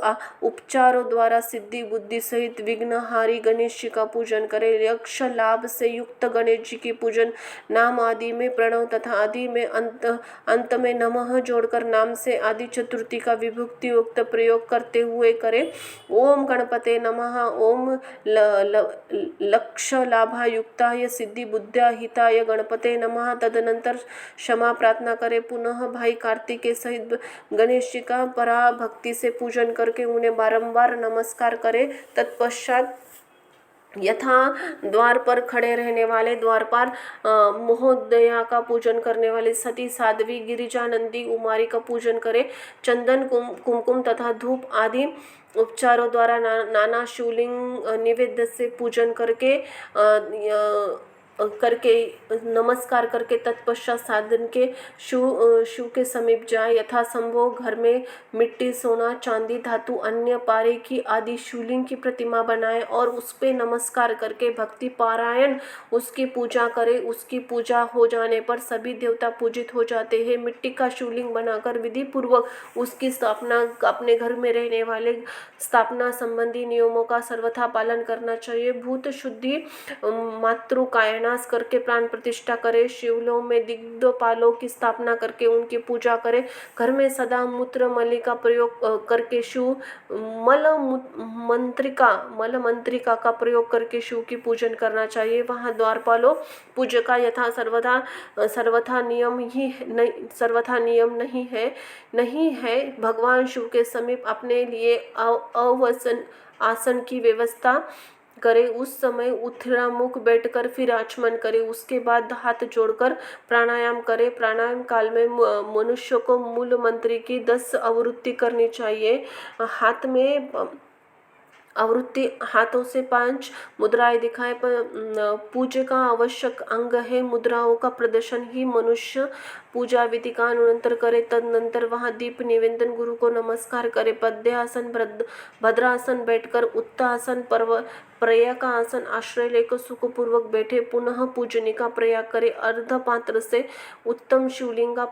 उपचारों द्वारा सिद्धि बुद्धि सहित विघ्नहारी गणेश जी का पूजन करे। यक्ष लाभ से युक्त गणेश जी की पूजन नाम आदि में प्रणव तथा आदि में अंत में नमः जोड़कर नाम से आदि चतुर्थी का विभक्ति युक्त प्रयोग करते हुए करे। ओम गणपते नमः, ओम लक्ष लाभा युक्ताय सिद्धि बुद्ध्या हिताय गणपते नमः। तदनंतर क्षमा प्रार्थना करे। पुनः भाई कार्तिक के सहित गणेश जी का पराभक्ति से पूजन करके उन्हें बारंबार नमस्कार करे। तत्पश्चात यथा द्वार पर खड़े रहने वाले द्वारपाल महोदया का पूजन करने वाले सती साध्वी गिरिजा नंदी कुमारी का पूजन करे। चंदन कुमकुम तथा धूप आदि उपचारों द्वारा नाना शिवलिंग निवेद्य से पूजन करके नमस्कार करके तत्पश्चात साधन के शिव के समीप जाए। यथा संभव घर में मिट्टी सोना चांदी धातु अन्य पारे की आदि शिवलिंग की प्रतिमा बनाए और उस पे नमस्कार करके भक्ति पारायण उसकी पूजा करे। उसकी पूजा हो जाने पर सभी देवता पूजित हो जाते हैं। मिट्टी का शिवलिंग बनाकर विधि पूर्वक उसकी स्थापना अपने घर में रहने वाले स्थापना संबंधी नियमों का सर्वथा पालन करना चाहिए। भूत शुद्धि मातृकायनाश करके प्राण प्रतिष्ठा करे। शिवलों में दिग्पालों की स्थापना करके उनकी पूजा करे। घर में सदा मूत्र मलि का प्रयोग करके शिव मल मंत्रिका का प्रयोग करके शिव की पूजन करना चाहिए। वहाँ द्वारपालों पूजा का यथा सर्वथा नियम नहीं है। भगवान शिव के समीप अपने लिए अवसन आसन की व्यवस्था करे। उस समय उत्तरामुख बैठकर फिर आचमन करे। उसके बाद हाथ जोड़कर प्राणायाम करे। प्राणायाम काल में मनुष्य को मूल मंत्र की 10 आवृत्ति करनी चाहिए। हाथ में आवृत्ति हाथों से 5 मुद्राएं दिखाए पर पूजा का आवश्यक अंग है। मुद्राओं का प्रदर्शन ही मनुष्य पूजा विधि का अनुनंतर करे। तदनंतर वहाँ दीप निवेदन गुरु को नमस्कार करे। पद्यासन भद्रासन बैठकर उत्तासन प्रयाग का आसन आश्रय लेकर सुखपूर्वक बैठे। पुनः पूजनी का प्रयाग करे। अर्ध पात्र से उत्तम शिवलिंग का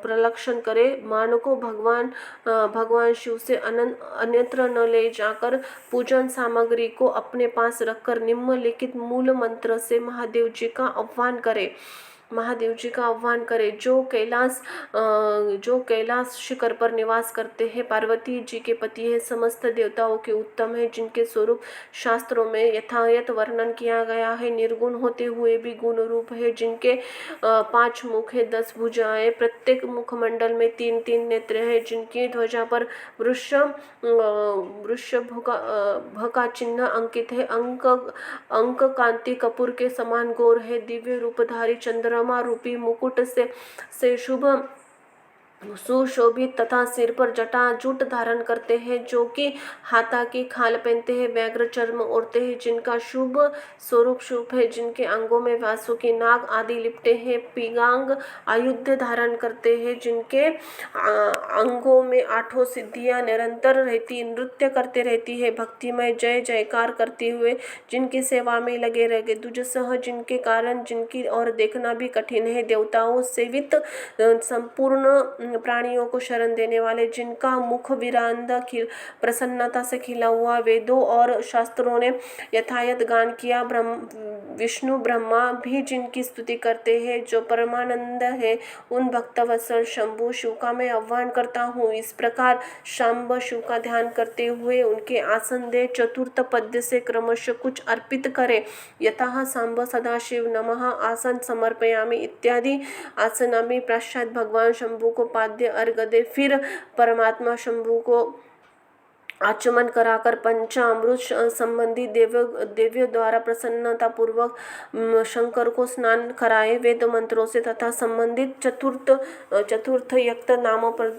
प्रलक्षण करे। मान को भगवान शिव से अन्यत्र न ले जाकर पूजन सामग्री को अपने पास रखकर निम्नलिखित मूल मंत्र से महादेव जी का आह्वान करे। जो कैलाश शिखर पर निवास करते हैं, पार्वती जी के पति है, समस्त देवताओं के उत्तम है, जिनके स्वरूप शास्त्रों में यथायथ वर्णन किया गया है, निर्गुण होते हुए भी गुण रूप है, जिनके 5 मुख है, 10 भुजाएं, प्रत्येक मुखमंडल में 3-3 नेत्र है, जिनकी ध्वजा पर वृषभ का चिन्ह अंकित है, अंक कांति कपूर के समान गौर है, दिव्य रूपधारी चंद्रमा रूपी मुकुट से सुशोभित तथा सिर पर जटाजूट धारण करते हैं, जो कि हाथा की खाल पहनते हैं, व्याघ्र चर्म ओढ़ते हैं, जिनका शुभ स्वरूप शुभ है, जिनके अंगों में वासुकी नाग आदि लिपटे हैं, पिंगांग आयुध धारण करते हैं, जिनके अंगों में 8 सिद्धियां निरंतर रहती नृत्य करते रहती है, भक्तिमय जय जयकार करते हुए जिनकी सेवा में लगे रहे, दुजसह जिनके कारण जिनकी और देखना भी कठिन है, देवताओं सेवित संपूर्ण प्राणियों को शरण देने वाले, जिनका मुख विरांदा प्रसन्नता से खिला हुआ, वेदों और शास्त्रों ने यथायथ गान किया, विष्णु ब्रह्मा भी जिनकी स्तुति करते हैं, जो परमानंद है, उन भक्तवत्सल शंभु शिव का मैं आह्वान करता हूँ। इस प्रकार शांब शिव का ध्यान करते हुए उनके आसन दे चतुर्थ पद्य से क्रमशः कुछ अर्पित करें। यतः सांब सदाशिव नमः आसन समर्पयामि इत्यादि आसनामि पश्चात भगवान शंभु को पाद्य अर्घ्य दे। फिर परमात्मा शंभु को आचमन कराकर पंचामृत संबंधी देवियों द्वारा प्रसन्नता पूर्वक शंकर को स्नान कराए वेद मंत्रों से तथा संबंधित चतुर्थ यक्त नामों पर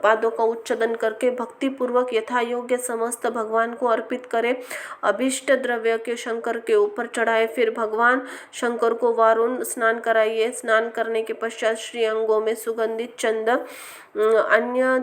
पादों का उच्चारण करके भक्ति पूर्वक यथा योग्य समस्त भगवान को अर्पित करे। अभिष्ट द्रव्य के शंकर के ऊपर चढ़ाए। फिर भगवान शंकर को वारुण स्नान कराइए। स्नान करने के पश्चात श्री अंगों में सुगंधित चंदन अन्य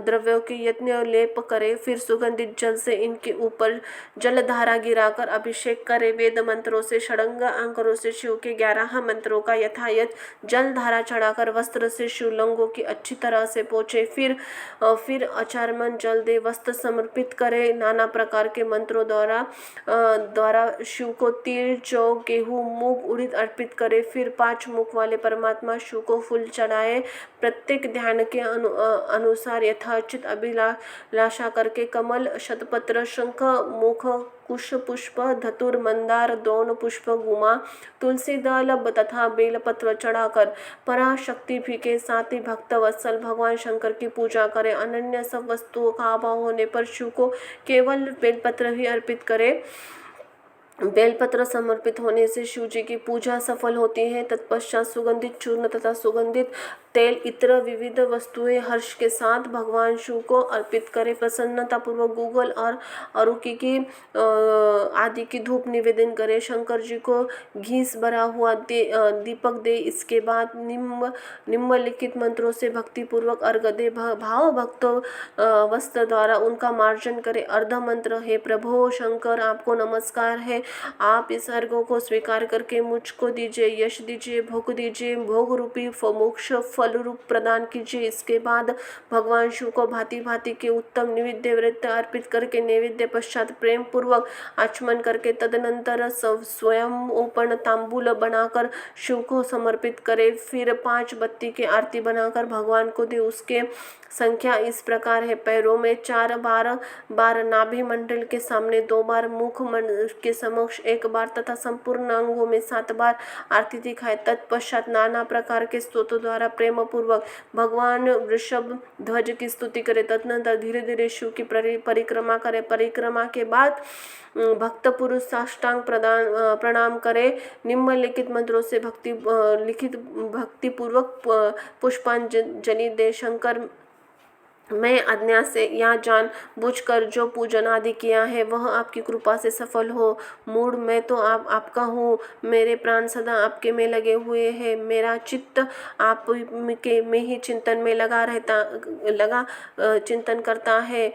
द्रव्यों के यज्ञ लेप करे। फिर सुगंधित जल से इनके ऊपर जलधारा गिराकर अभिषेक करे। वेद मंत्रों से षडंग अंकुरों से शिव के 11 मंत्रों का यथायथ जलधारा चढ़ाकर वस्त्र से शिवलिंगों की अच्छी तरह से पोंछे। फिर आचमन जल दे वस्त्र समर्पित करे। नाना प्रकार के मंत्रों द्वारा शिव को तिल जौ गेहूं मूंग उड़ीद अर्पित करे। फिर 5 मुख वाले परमात्मा शिव को फूल चढ़ाए। प्रत्येक ध्यान के अनुसार यथाचित अभिलाषा करके कमल शतपत्र शंख मुख कुश पुष्प धतुर मंदार द्रोण पुष्प गुमा तुलसी दल तथा बेलपत्र चढ़ाकर पराशक्ति भी के साथ ही भक्त वत्सल भगवान शंकर की पूजा करें। अनन्य सब वस्तुओं का अभाव होने पर शिव को केवल बेलपत्र ही अर्पित करें। बेलपत्र समर्पित होने से शिव जी की पूजा सफल होती है। तत्पश्चात सुगंधित चूर्ण तथा सुगंधित तेल इतर विविध वस्तुएं हर्ष के साथ भगवान शिव को अर्पित करें। प्रसन्नता पूर्वक गूगल और अरुकी की आदि की धूप निवेदन करें। शंकर जी को घी से भरा हुआ दीपक दे। इसके बाद निम्नलिखित मंत्रों से भक्ति पूर्वक अर्घ्य दे। भाव भक्त वस्त्र द्वारा उनका मार्जन करे। अर्ध मंत्र है प्रभो शंकर आपको नमस्कार है, आप इस अर्घ्य को स्वीकार करके मुझको दीजिए, यश दीजिए, भोग दीजिए, भोग रूपी मोक्ष फल रूप प्रदान कीजिए। इसके बाद भगवान शिव को भांति भांति के उत्तम नैवेद्य व्रत अर्पित करके नैवेद्य पश्चात प्रेम पूर्वक आचमन करके तदनंतर स्वयं ओपन तांबूल बनाकर शिव को समर्पित करे। फिर 5 बत्ती की आरती बनाकर भगवान को दे। उसके संख्या इस प्रकार है। पैरों में 4 बार नाभि मंडल के सामने 2 बार मुख के समक्ष 1 बार तथा संपूर्ण अंगों में 7 बार आरती दिखाए। तत्पश्चात नाना प्रकार के स्तोत्र द्वारा प्रेम पूर्वक भगवान वृषभ ध्वज की स्तुति करे। तदनंतर धीरे धीरे शिव की परिक्रमा करे। परिक्रमा के बाद भक्त पुरुष साष्टांग प्रणाम करे। निम्नलिखित मंत्रों से भक्ति पूर्वक पुष्पांजलि दे। शंकर मैं आज्ञा से या जान बूझकर जो पूजन आदि किया है वह आपकी कृपा से सफल हो। मूड मैं तो आपका हूँ, मेरे प्राण सदा आपके में लगे हुए हैं, मेरा चित्त आप के में ही चिंतन में लगा चिंतन करता है।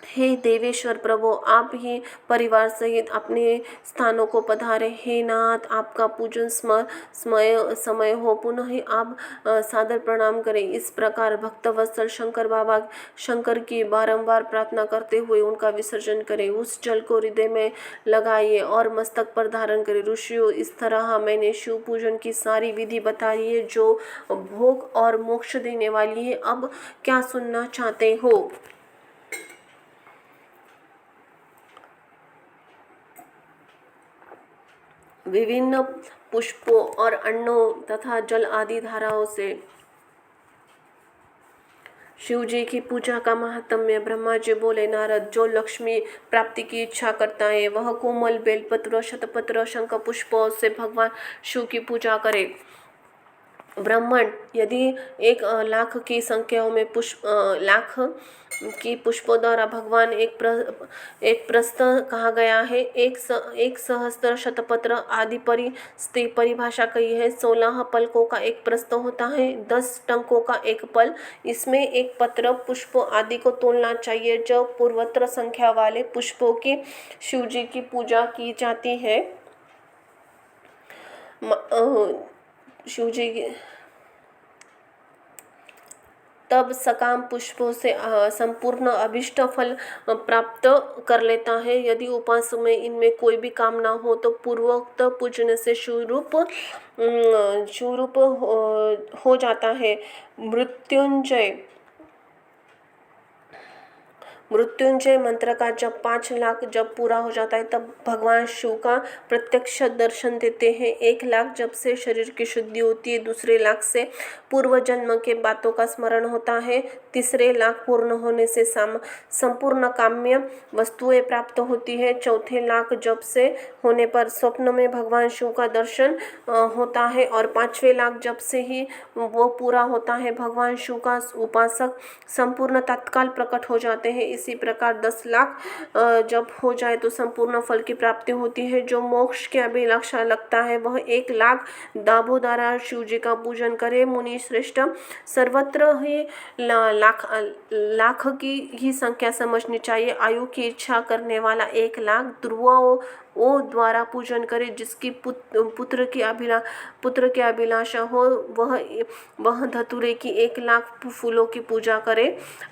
हे देवेश्वर प्रभु, आप ही परिवार सहित अपने स्थानों को पधारे। हे नाथ, आपका पूजन समय हो, पुनः ही आप सादर प्रणाम करें। इस प्रकार भक्तवत्सल शंकर की बारंबार प्रार्थना करते हुए उनका विसर्जन करें। उस जल को हृदय में लगाइए और मस्तक पर धारण करें। ऋषियों, इस तरह मैंने शिव पूजन की सारी विधि बताई है जो भोग और मोक्ष देने वाली है। अब क्या सुनना चाहते हो? विभिन्न पुष्पों और अन्नों तथा जल आदि धाराओं से शिव जी की पूजा का महात्म्य। ब्रह्मा जी बोले, नारद, जो लक्ष्मी प्राप्ति की इच्छा करता है वह कोमल बेलपत्र शतपत्र शंख पुष्पों से भगवान शिव की पूजा करे। ब्राह्मण, यदि 1 लाख की संख्याओं में लाख की पुष्पों द्वारा भगवान एक प्रस्थ कहा गया है। एक सहस्त्र शतपत्र आदि परिभाषा कही है। 16 पलकों का एक प्रस्थ होता है, 10 टंकों का एक पल। इसमें एक पत्र पुष्पों आदि को तोलना चाहिए। जब पूर्वत्र संख्या वाले पुष्पों की शिव जी की पूजा की जाती है, शिव जी की तब सकाम पुष्पों से संपूर्ण अभिष्ट फल प्राप्त कर लेता है। यदि उपास में इनमें कोई भी काम ना हो तो पूर्वोक्त पूजन से शुरूप हो जाता है। मृत्युंजय मंत्र का जब 5 लाख जब पूरा हो जाता है तब भगवान शिव का प्रत्यक्ष दर्शन देते हैं। 1 लाख जब से शरीर की शुद्धि होती है, दूसरे लाख से पूर्व जन्म के बातों का स्मरण होता है, तीसरे लाख पूर्ण होने से संपूर्ण काम्य वस्तुएं प्राप्त होती है, चौथे लाख जब से होने पर स्वप्न में भगवान शिव का दर्शन होता है और 5वें लाख जब से ही वो पूरा होता है, भगवान शिव का उपासक संपूर्ण तत्काल प्रकट हो जाते हैं। इसी प्रकार 10 लाख जब हो जाए तो संपूर्ण फल की प्राप्ति होती है। जो मोक्ष के अभिलाषा लगता है वह 1 लाख दाबोदारा शिव जी का पूजन करे। मुनि श्रेष्ठ, सर्वत्र ही लाख की ही संख्या समझनी चाहिए। आयु की इच्छा करने वाला 1 लाख ध्रुवों द्वारा पूजन करे। जिसकी पुत्र की अभिलाषा हो वह धतूरे की 1 लाख फूलों की पूजा करे।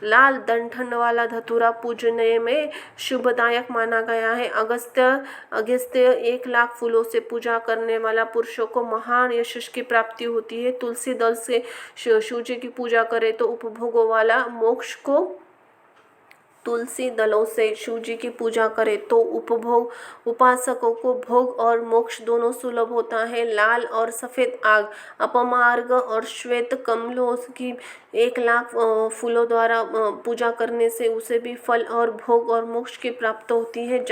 लाल डंठल वाला धतूरा पूजने में शुभदायक माना गया है। अगस्त्य 1 लाख फूलों से पूजा करने वाला पुरुषों को महान यश की प्राप्ति होती है। तुलसी दल से शिव जी की पूजा करे तो उपभोगों वाला मोक्ष को तुलसी दलों से शिव जी की पूजा करे तो उपासकों को भोग और मोक्ष दोनों सुलभ होता है। लाल और सफ़ेद आग, अपमार्ग और श्वेत कमलों की 1 लाख फूलों द्वारा पूजा करने से उसे भी फल और भोग और मोक्ष की प्राप्त होती है।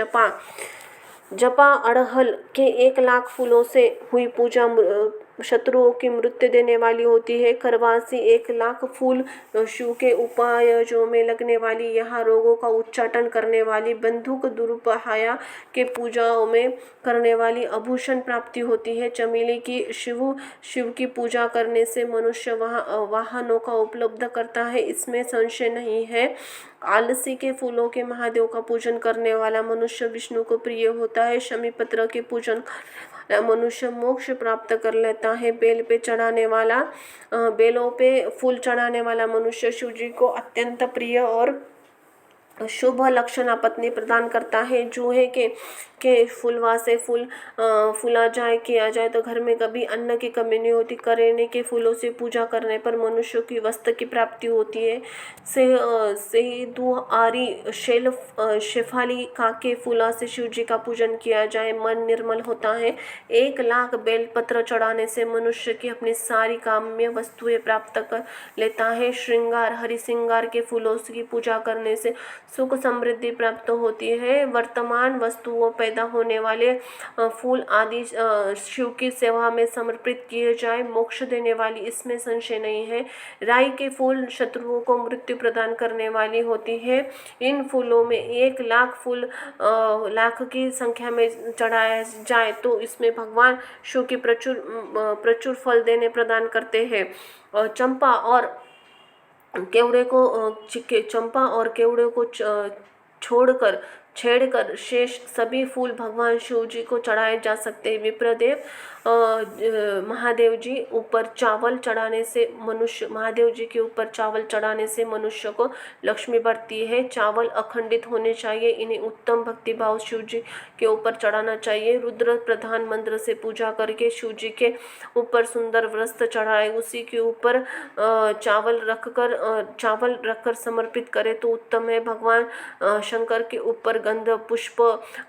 जपा अड़हल के 1 लाख फूलों से हुई पूजा शत्रुओं की मृत्यु देने वाली होती है। खरवासी 1 लाख फूल शिव के उपायजों में लगने वाली, यहाँ रोगों का उच्चाटन करने वाली, बंदूक दुरुपहाया के पूजाओं में करने वाली आभूषण प्राप्ति होती है। चमेली की शिव की पूजा करने से मनुष्य वाहनों का उपलब्ध करता है, इसमें संशय नहीं है। आलसी के फूलों के महादेव का पूजन करने वाला मनुष्य विष्णु को प्रिय होता है। शमी पत्र के पूजन मनुष्य मोक्ष प्राप्त कर लेता है। बेलों पे फूल चढ़ाने वाला मनुष्य शिव जी को अत्यंत प्रिय और शुभ लक्षणा पत्नी प्रदान करता है। जूहे के फूलवा से फूला जाए किया जाए तो घर में कभी अन्न की कमी नहीं होती। करेने के फूलों से पूजा करने पर मनुष्य की वस्त्र की प्राप्ति होती है। सेदुआरी शेफालिका के फूला से शिव जी का पूजन किया जाए, मन निर्मल होता है। 1 लाख बेलपत्र चढ़ाने से मनुष्य की अपनी सारी काम्य वस्तुएं प्राप्त कर लेता है। हरि श्रृंगार के फूलों की पूजा करने से सुख समृद्धि प्राप्त होती है। वर्तमान वस्तुओं पैदा होने वाले फूल आदि शिव की सेवा में समर्पित किए जाए, मोक्ष देने वाली, इसमें संशय नहीं है। राई के फूल शत्रुओं को मृत्यु प्रदान करने वाली होती है। इन फूलों में 1 लाख फूल लाख की संख्या में चढ़ाया जाए तो इसमें भगवान शिव की प्रचुर फल देने प्रदान करते हैं। चंपा और केवड़े को छेड़कर शेष सभी फूल भगवान शिव जी को चढ़ाए जा सकते हैं। विप्रदेव महादेव जी के ऊपर चावल चढ़ाने से मनुष्य को लक्ष्मी बढ़ती है। चावल अखंडित होने चाहिए, इन्हें उत्तम भक्तिभाव शिव जी के ऊपर चढ़ाना चाहिए। रुद्र प्रधान मंत्र से पूजा करके शिव जी के ऊपर सुंदर वस्त्र चढ़ाए, उसी के ऊपर चावल रखकर समर्पित करे तो उत्तम है। भगवान शंकर के ऊपर गंध पुष्प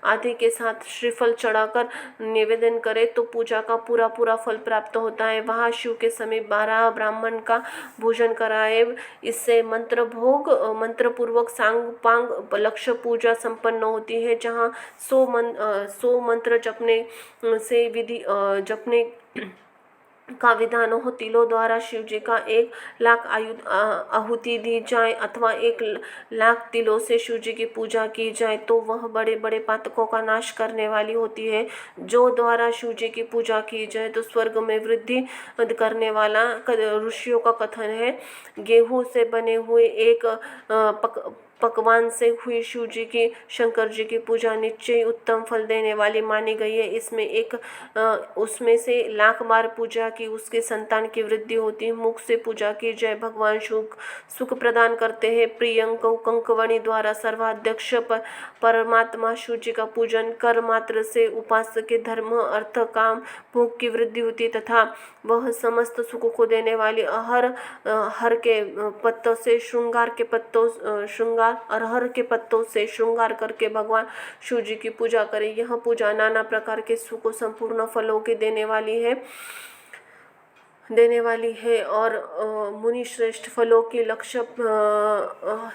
आदि के साथ श्रीफल चढ़ाकर निवेदन करे तो पूजा का पूरा फल प्राप्त होता है। वहाँ शिव के समीप 12 ब्राह्मण का भोजन कराए, इससे मंत्र पूर्वक सांग लक्ष्य पूजा संपन्न होती है। जहाँ 100 मंत्र जपने का विधान हो, तिलों द्वारा शिव जी का 1 लाख आहुति दी जाए अथवा 1 लाख तिलों से शिव जी की पूजा की जाए तो वह बड़े बड़े पातकों का नाश करने वाली होती है। जो द्वारा शिव जी की पूजा की जाए तो स्वर्ग में वृद्धि करने वाला ऋषियों का कथन है। गेहूं से बने हुए एक पकवान से हुई शिव जी की शंकर जी की पूजा निश्चय उत्तम फल देने वाली मानी गई है। उसमें से लाख बार पूजा की उसके संतान की वृद्धि होती है। मुख से पूजा की जय भगवान सुख प्रदान करते हैं। प्रियंक कंकवणी द्वारा सर्वाध्यक्ष परमात्मा शिव जी का पूजन कर मात्र से उपासक के धर्म अर्थ काम भोग की वृद्धि होती है तथा वह समस्त सुखों को देने वाली हर के पत्तों से अरहर के पत्तों से श्रृंगार करके भगवान शिव जी की पूजा करें। यह पूजा नाना प्रकार के सुखों संपूर्ण फलों के देने वाली है और मुनि श्रेष्ठ फलों की लक्ष्य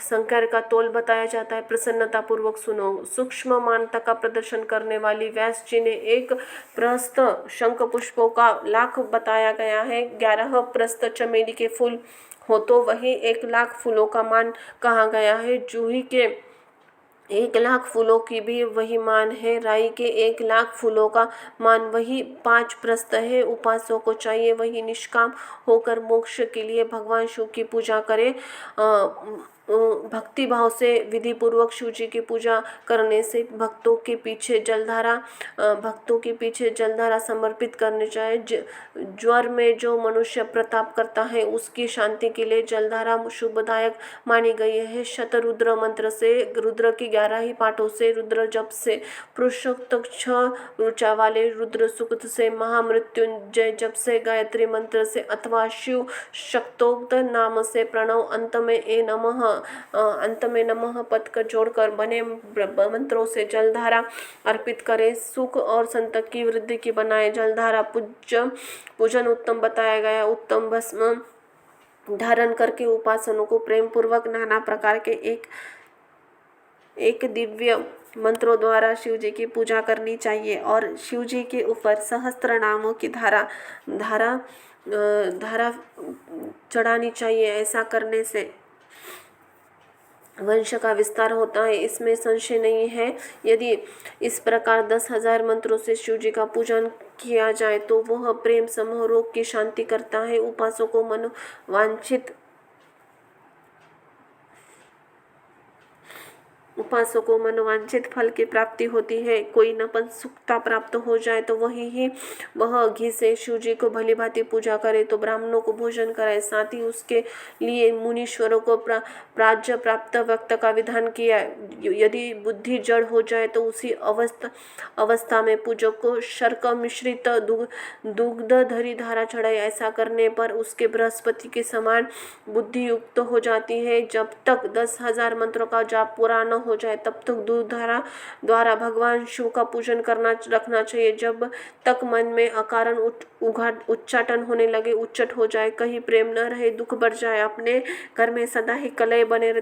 संख्या का तोल बताया जाता है। प्रसन्नता पूर्वक सुनो। सूक्ष्म मानता का प्रदर्शन करने वाली व्यास जी ने एक प्रहस्त शंख पुष्पों का लाख बताया गया है। 11 प्रहस्त चमेली के फूल हो तो वही 1 लाख फूलों का मान कहा गया है। जूही के 1 लाख फूलों की भी वही मान है। राई के 1 लाख फूलों का मान वही 5 प्रस्त है। उपासकों को चाहिए वही निष्काम होकर मोक्ष के लिए भगवान शिव की पूजा करे। भक्ति भाव से विधि पूर्वक शिव जी की पूजा करने से भक्तों के पीछे जलधारा समर्पित करनी चाहिए। ज्वर में जो मनुष्य प्रताप करता है उसकी शांति के लिए जलधारा शुभदायक मानी गई है। शतरुद्र मंत्र से रुद्र की 11 ही पाठों से रुद्र जप से पुरुषोक्त 6 ऋचा वाले रुद्र सूक्त से महामृत्युंजय जप से गायत्री मंत्र से अथवा शिव शक्तोक्त नाम से प्रणव अंत में नमः पद का जोड़कर बने मंत्रों से जलधारा अर्पित करें। सुख और संतक की वृद्धि की बनाए जलधारा पूजन उत्तम बताया गया। उत्तम भस्म धारण करके उपासनों को प्रेम पूर्वक नाना प्रकार के एक दिव्य मंत्रों द्वारा शिव जी की पूजा करनी चाहिए और शिव जी के ऊपर सहस्त्र नामों की धारा चढ़ानी चाहिए। ऐसा करने से वंश का विस्तार होता है, इसमें संशय नहीं है। यदि इस प्रकार 10,000 मंत्रों से शिव जी का पूजन किया जाए तो वह प्रेम समूह रोग की शांति करता है। उपासकों को मनोवांछित फल की प्राप्ति होती है। कोई नपुंसकता प्राप्त हो जाए तो वह घी से शिव जी को भली भांति पूजा करे तो ब्राह्मणों को भोजन कराए। साथ ही उसके लिए मुनीश्वरों को प्राज्य प्राप्त वक्त का विधान किया। यदि बुद्धि जड़ हो जाए तो उसी अवस्था में पूजक को शर्क मिश्रित दुग्ध धरी धारा चढ़ाए। ऐसा करने पर उसके बृहस्पति के समान बुद्धि युक्त हो जाती है। जब तक 10,000 मंत्रों का जाप पूरा न हो जाए तब तक दूध धारा द्वारा भगवान शिव का पूजन रखना चाहिए। जब तक मन में अकारण उच्चाटन होने लगे, उच्चट हो जाए, कहीं प्रेम न रहे, दुख बढ़ जाए, अपने घर में सदा ही कलह बने रहे,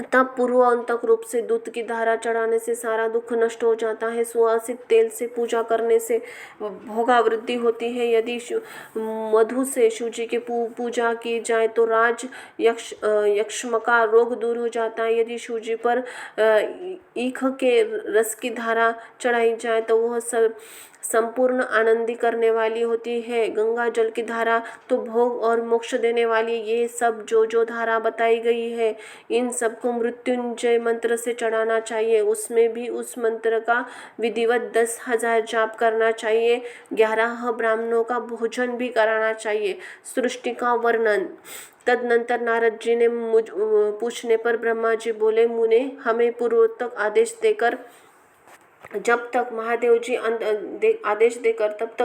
तब पूर्वांतक रूप से दूध की धारा चढ़ाने से सारा दुख नष्ट हो जाता है। सुवासित तेल से पूजा करने से भोगा वृद्धि होती है। यदि मधु से शिव जी की पूजा की जाए तो राज यक्ष्म का रोग दूर हो जाता है। यदि शिव जी पर ईख के रस की धारा चढ़ाई जाए तो वह संपूर्ण आनंदी करने वाली होती है। गंगा जल की धारा तो भोग और मोक्ष देने वाली। ये सब जो धारा बताई गई है इन सबको मृत्युंजय मंत्र से चढ़ाना चाहिए। उसमें भी उस मंत्र का विधिवत 10,000 जाप करना चाहिए। 11 ब्राह्मणों का भोजन भी कराना चाहिए। सृष्टि का वर्णन। तदनंतर नारद जी ने पूछने पर ब्रह्मा जी बोले, मुने हमें पूर्वोक्त आदेश देकर तब तक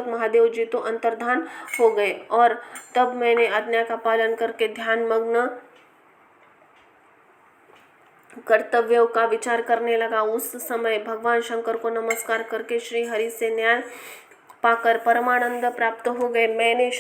महादेव जी तो अंतर्धान हो गए और तब मैंने आज्ञा का पालन करके ध्यान मग्न कर्तव्यों का विचार करने लगा। उस समय भगवान शंकर को नमस्कार करके श्री हरि से न्याय पाकर परमानंद प्राप्त हो गए। मैंने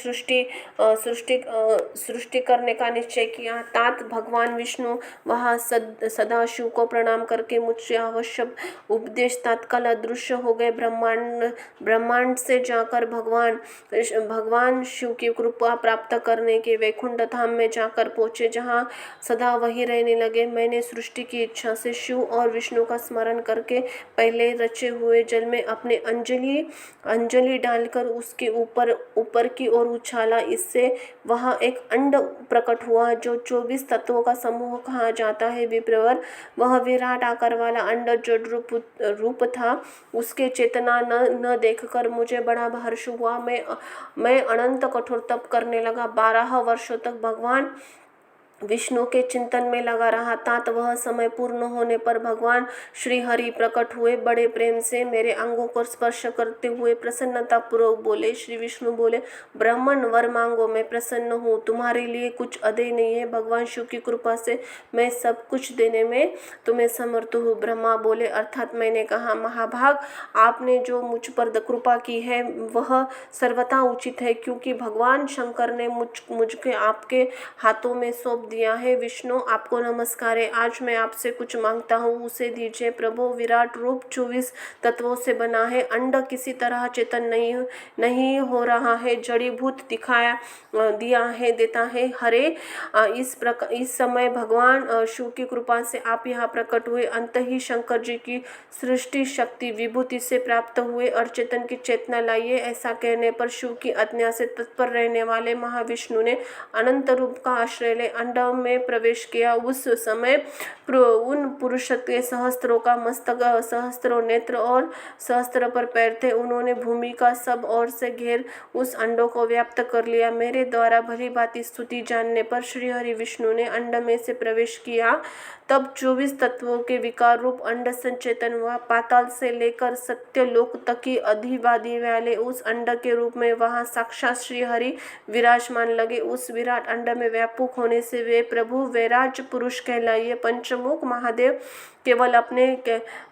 सृष्टि करने का निश्चय किया। तात भगवान विष्णु वहाँ सदाशिव को प्रणाम करके मुझसे अवश्य उपदेश तत्काल अदृश्य हो गए। ब्रह्मांड से जाकर भगवान शिव की कृपा प्राप्त करने के वैकुंठ धाम में जाकर पहुँचे, जहाँ सदा वही रहने लगे। मैंने सृष्टि की इच्छा से शिव और विष्णु का स्मरण करके पहले रचे हुए जल में अपने अंजलि अंगुली डालकर उसके ऊपर ऊपर की ओर उछाला। इससे वह एक अंड प्रकट हुआ जो 24 तत्वों का समूह कहा जाता है। विप्रवर, वह विराट आकार वाला अंड जो रूप था, उसके चेतना न देखकर मुझे बड़ा हर्ष हुआ। मैं अनंत कठोर तप करने लगा। 12 वर्षों तक भगवान विष्णु के चिंतन में लगा रहा था। तो वह समय पूर्ण होने पर भगवान श्री हरि प्रकट हुए। बड़े प्रेम से मेरे अंगों को स्पर्श करते हुए प्रसन्नता पूर्वक बोले। श्री विष्णु बोले, ब्राह्मण वर मांगो, मैं प्रसन्न हूँ, तुम्हारे लिए कुछ अधेय नहीं है। भगवान शिव की कृपा से मैं सब कुछ देने में तुम्हें समर्थ हूँ। ब्रह्मा बोले, अर्थात मैंने कहा, महाभाग, आपने जो मुझ पर कृपा की है वह सर्वथा उचित है, क्योंकि भगवान शंकर ने मुझके आपके हाथों में सौंप दिया है। विष्णु, आपको नमस्कार है। आज मैं आपसे कुछ मांगता हूँ, उसे दीजिए। प्रभु, विराट रूप 24 तत्वों से बना है। अंड किसी तरह चेतन नहीं हो रहा है, जड़ीभूत देता है। हरे, इस समय भगवान शिव की कृपा से आप यहाँ प्रकट हुए। अंत ही शंकर जी की सृष्टि शक्ति विभूति से प्राप्त हुए और चेतन की चेतना लाइए। ऐसा कहने पर शिव की आज्ञा से तत्पर रहने वाले महाविष्णु ने अनंत रूप का आश्रय ले अंड में प्रवेश किया। उस समय उन पुरुष के सहस्त्रों का मस्तक, सहस्त्रों नेत्र और सहस्त्र पर पैर थे। उन्होंने भूमि का सब ओर से घेर उस अंडों को व्याप्त कर लिया। मेरे द्वारा भली भांति स्तुति जानने पर श्री हरि विष्णु ने अंड में से प्रवेश किया। तब 24 तत्वों के विकार रूप अंड संचेतन हुआ। पाताल से लेकर सत्य लोक तक की अधिवादी वाले उस अंड के रूप में वहां साक्षात श्री हरि विराजमान लगे। उस विराट अंड में व्यापक होने से वे प्रभु वैराज पुरुष कहलाइए। पंचमुख महादेव केवल अपने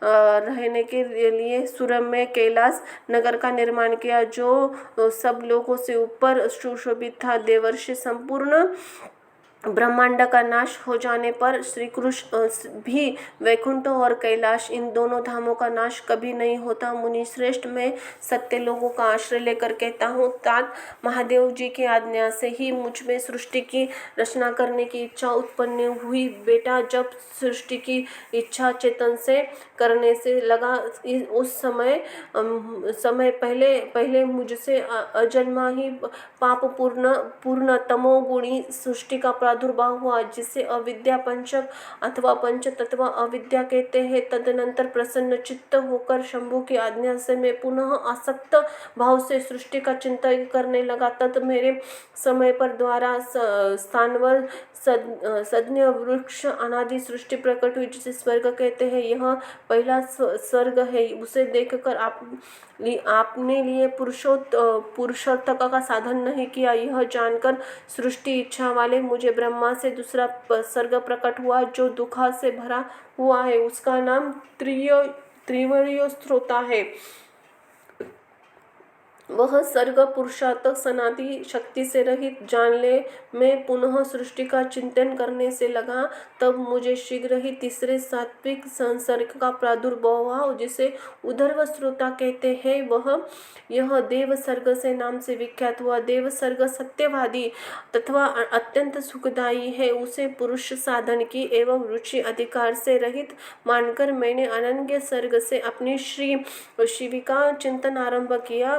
रहने के लिए सुरम में कैलाश नगर का निर्माण किया, जो सब लोगों से ऊपर सुशोभित था। देवर्षि, संपूर्ण ब्रह्मांड का नाश हो जाने पर श्री कृष्ण भी वैकुंठ और कैलाश, इन दोनों धामों का नाश कभी नहीं होता। मुनि श्रेष्ठ, मैं सत्य लोगों का आश्रय लेकर कहता हूँ, तात महादेव जी की आज्ञा से ही मुझ में सृष्टि की रचना करने की इच्छा उत्पन्न हुई। बेटा, जब सृष्टि की इच्छा चेतन से करने से लगा, उस समय पहले मुझसे अजन्मा ही पाप पूर्ण तमोगुणी सृष्टि का प्रादुर्भाव हुआ, जिसे अविद्या पंचक अथवा पंच तत्व अविद्या कहते हैं। तदनंतर प्रसन्न चित्त होकर शंभु की आज्ञा से मैं पुनः आसक्त भाव से सृष्टि का चिंतन करने लगा। तद मेरे समय पर द्वारा स्थानवर सद्य वृक्ष अनादि सृष्टि प्रकट हुई, जिसे स्वर्ग कहते हैं। यह पहला स्वर्ग है। उसे देखकर आपने लिए पुरुषार्थ का साधन नहीं किया। यह जानकर सृष्टि इच्छा वाले मुझे ब्रह्मा से दूसरा स्वर्ग प्रकट हुआ, जो दुखा से भरा हुआ है। उसका नाम त्रिवर्य स्रोता है। वह सर्ग पुरुषार्थ सनादि शक्ति से रहित जान ले। मैं पुनः सृष्टि का चिंतन करने से लगा, तब मुझे शीघ्र ही तीसरे सात्विक संसर्ग का प्रादुर्भाव हुआ, जिसे उधर्व श्रोता कहते हैं। यह देव सर्ग से नाम से विख्यात हुआ। देव सर्ग सत्यवादी तथा अत्यंत सुखदायी है। उसे पुरुष साधन की एवं रुचि अधिकार से रहित मानकर मैंने अनन्य सर्ग से अपनी श्री शिविका चिंतन आरंभ किया।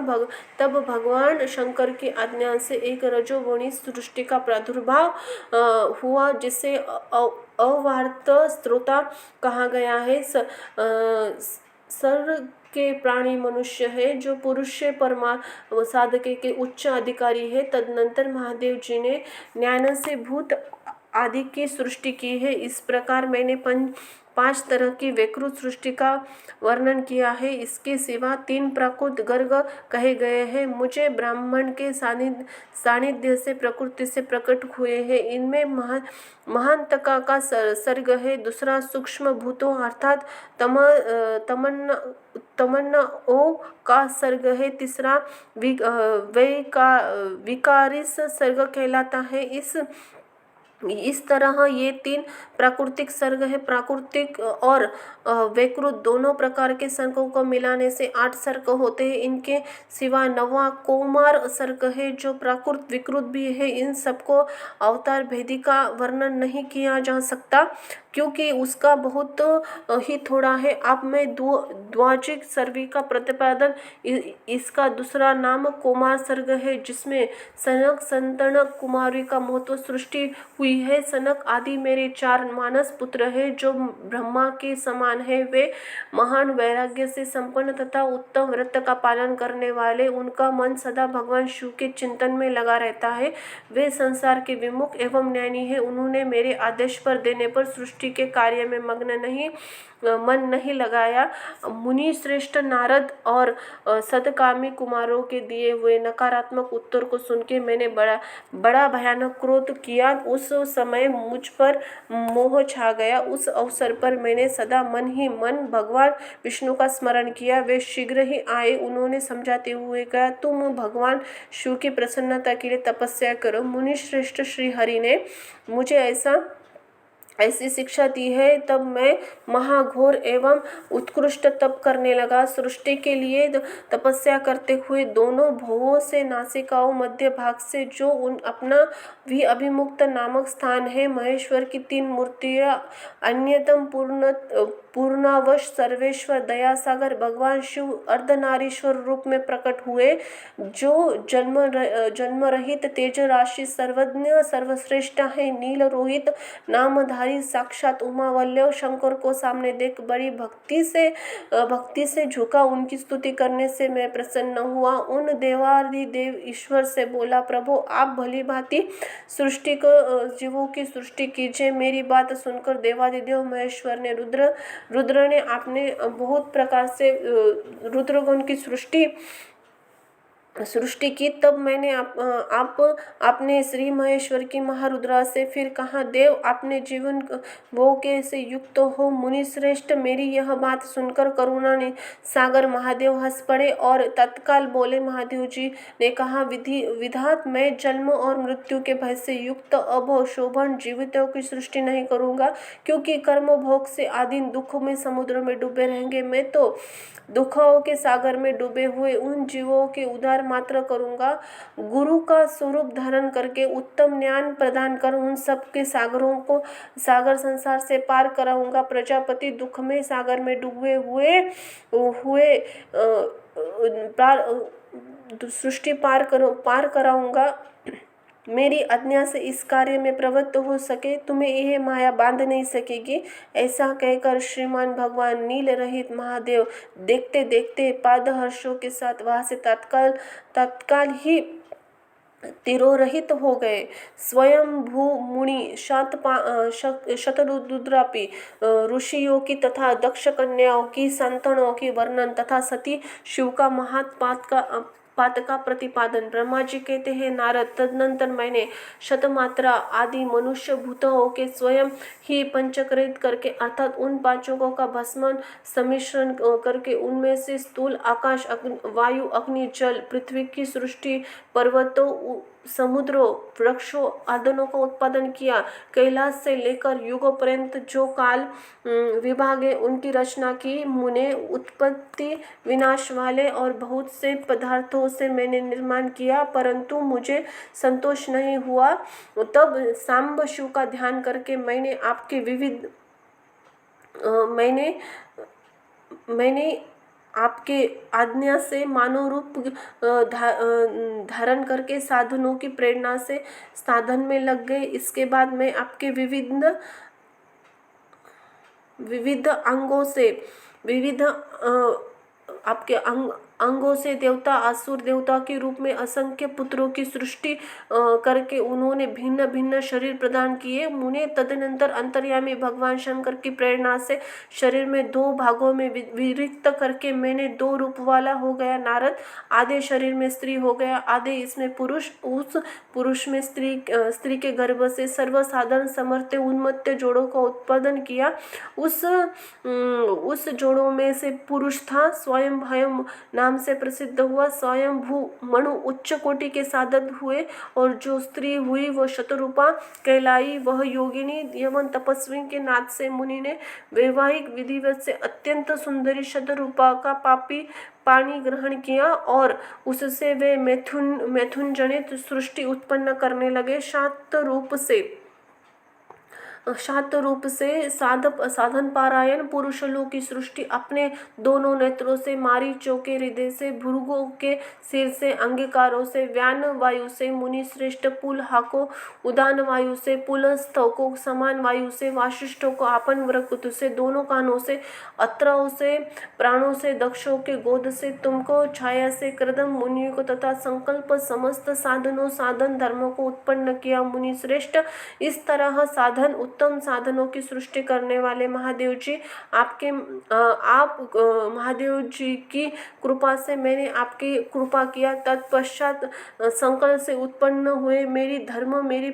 तब भगवान शंकर की आज्ञा से एक रजोगुणी सृष्टि का प्रादुर्भाव हुआ, जिसे अवार्त स्त्रोता कहा गया है। सर्ग के प्राणी मनुष्य है, जो पुरुष से साधक के उच्च अधिकारी है। तदनंतर महादेव जी ने ज्ञान से भूत आदि की सृष्टि की है। इस प्रकार मैंने 5 तरह की विकृत सृष्टि का वर्णन किया है। इसके सिवा 3 प्राकृत गर्ग कहे गए हैं। मुझे ब्राह्मण के सानिध्य से प्रकृति से प्रकट हुए हैं। इनमें महानतका का सर्ग है। दूसरा सूक्ष्म भूतों अर्थात तमन्नाओं का सर्ग है। तीसरा विकारिस सर्ग कहलाता है। इस तरह ये 3 प्राकृतिक सर्ग है। प्राकृतिक और वैकृत दोनों प्रकार के सर्गों को मिलाने से 8 सर्ग होते हैं। इनके सिवा 9वां कौमार सर्ग है, जो प्राकृत विकृत भी है। इन सबको अवतार भेदी का वर्णन नहीं किया जा सकता, क्योंकि उसका बहुत ही थोड़ा है। अब मैं द्वाजिक सर्वी का प्रतिपादन, इसका दूसरा नाम कुमार सर्ग है, जिसमें सनक संतनक कुमारी का महत्व सृष्टि हुई है। सनक आदि मेरे 4 मानस पुत्र हैं, जो ब्रह्मा के समान है। वे महान वैराग्य से संपन्न तथा उत्तम व्रत का पालन करने वाले, उनका मन सदा भगवान शिव के चिंतन में लगा रहता है। वे संसार के विमुख एवं ज्ञानी है। उन्होंने मेरे आदेश पर देने पर सृष्टि के कार्य में मन नहीं लगाया। मुनि श्रेष्ठ नारद और सतकामी कुमारों के दिए हुए नकारात्मक उत्तर को सुनकर मैंने बड़ा भयानक क्रोध किया। उस समय मुझ पर मोह छा गया। उस अवसर पर मैंने सदा मन ही मन भगवान विष्णु का स्मरण किया। वे शीघ्र ही आए। उन्होंने समझाते हुए कहा, तुम भगवान शिव की प्रसन्नता के लिए तपस्या करो। मुनि श्रेष्ठ श्री हरि ने मुझे ऐसी शिक्षा दी है। तब मैं महाघोर एवं उत्कृष्ट तप करने लगा। सृष्टि के लिए तपस्या करते हुए दोनों भुवों से नासिकाओं मध्य भाग से जो अपना भी अभिमुक्त नामक स्थान है, महेश्वर की 3 मूर्तियां अन्यतम पूर्णावश सर्वेश्वर दयासागर भगवान शिव अर्धनारीश्वर रूप में प्रकट हुए, जो जन्म रहित तेज राशि सर्वज्ञ सर्वश्रेष्ठ है। नील रोहित नामधारी साक्षात उमावल्लभ शंकर को सामने देख बड़ी भक्ति से झुका। उनकी स्तुति करने से मैं प्रसन्न हुआ। उन देवादिदेव ईश्वर से बोला, प्रभु आप भली भांति जीवों की सृष्टि कीजिए। मेरी बात सुनकर देवादिदेव महेश्वर ने रुद्र ने आपने बहुत प्रकार से रुद्रगण की सृष्टि की। तब मैंने आपने श्री महेश्वर की महारुद्रा से फिर कहा, देव आपने जीवन भोग से युक्त हो। मुनि श्रेष्ठ मेरी यह बात सुनकर करुणा ने सागर महादेव हंस पड़े और तत्काल बोले, महादेव जी ने कहा, विधात मैं जन्म और मृत्यु के भय से युक्त अब शोभन जीवितों की सृष्टि नहीं करूंगा, क्योंकि कर्म भोग से आदि दुख में समुद्र में डूबे रहेंगे। मैं तो दुखों के सागर में डूबे हुए उन जीवों के उद्धार मात्र करूंगा। गुरु का स्वरूप धारण करके उत्तम ज्ञान प्रदान कर उन सब के सागर संसार से पार कराऊंगा। प्रजापति दुख में सागर में डूबे हुए सृष्टि पार कराऊंगा। मेरी आज्ञा से इस कार्य में प्रवृत्त हो सके, तुम्हें यह माया बांध नहीं सकेगी। ऐसा कहकर श्रीमान भगवान नील रहित महादेव देखते देखते पादहर्षों के साथ वहां से तत्काल ही तिरोहित हो गए। स्वयं भू मुनि शतरुद्रापि ऋषियों की तथा दक्ष कन्याओं की संतानों की वर्णन तथा सती शिव का पात का प्रतिपादन। ब्रह्मा जी कहते हैं, नारद तदनंतर मैंने शतमात्रा आदि मनुष्य भूतों के स्वयं ही पंचकृत करके अर्थात उन पांचों का भस्मन सम्मिश्रण करके उनमें से स्थूल आकाश वायु अग्नि जल पृथ्वी की सृष्टि पर्वतों समुद्रों वृक्षों आदनों का उत्पादन किया। कैलाश से लेकर युगों पर्यंत जो काल विभाग है उनकी रचना की। मुने उत्पत्ति विनाश वाले और बहुत से पदार्थों से मैंने निर्माण किया, परंतु मुझे संतोष नहीं हुआ। तब सांब शिव का ध्यान करके मैंने आपके आज्ञा से मानव रूप धारण करके साधनों की प्रेरणा से साधन में लग गए। इसके बाद मैं आपके अंगों से देवता असुर देवता के रूप में असंख्य पुत्रों की सृष्टि करके उन्होंने भिन्न भिन्न शरीर प्रदान किए। मुने तदनंतर अंतर्यामी भगवान शंकर की प्रेरणा से शरीर में 2 भागों में विरिक्त करके मैंने 2 रूप वाला हो गया। नारद आधे शरीर में स्त्री हो गया, आधे इसमें पुरुष। उस पुरुष में स्त्री के गर्भ से सर्वसाधारण समर्थ उन्मत्त जोड़ों का उत्पादन किया। उस जोड़ों में से पुरुष था स्वयं भयम नाम से प्रसिद्ध हुआ। स्वयं भू मनु उच्च कोटि के साधक हुए और जो स्त्री हुई वह शतरूपा कहलाई। वह योगिनी यमन तपस्वी के नाथ से मुनि ने वैवाहिक विधिवत से अत्यंत सुंदरी शतरूपा का पानी ग्रहण किया और उससे वे मैथुन जनित सृष्टि उत्पन्न करने लगे। शांत रूप से शांत रूप से साधन पारायण पुरुषलों की सृष्टि अपने दोनों नेत्रों से, मारीचों के हृदय से, भृगुओं के सिर से, अंगिकारों से, व्यान वायु से, मुनि श्रेष्ठ पुलहाको, उदान वायु से, पुलस्थों को, समान वायु से, वाशिष्ठों को, आपन वृकुत से, दोनों कानों से, अत्रओं से, प्राणों से, दक्षों के गोद से, तुमको छाया से, कृदम मुनियों को तथा संकल्प समस्त साधनों साधन धर्मों को उत्पन्न किया। मुनि श्रेष्ठ, इस तरह साधन उत्तम साधनों की सृष्टि करने वाले महादेव जी महादेव जी की कृपा से मैंने आपकी कृपा किया। तत्पश्चात संकल्प से उत्पन्न हुए मेरी धर्म, मेरी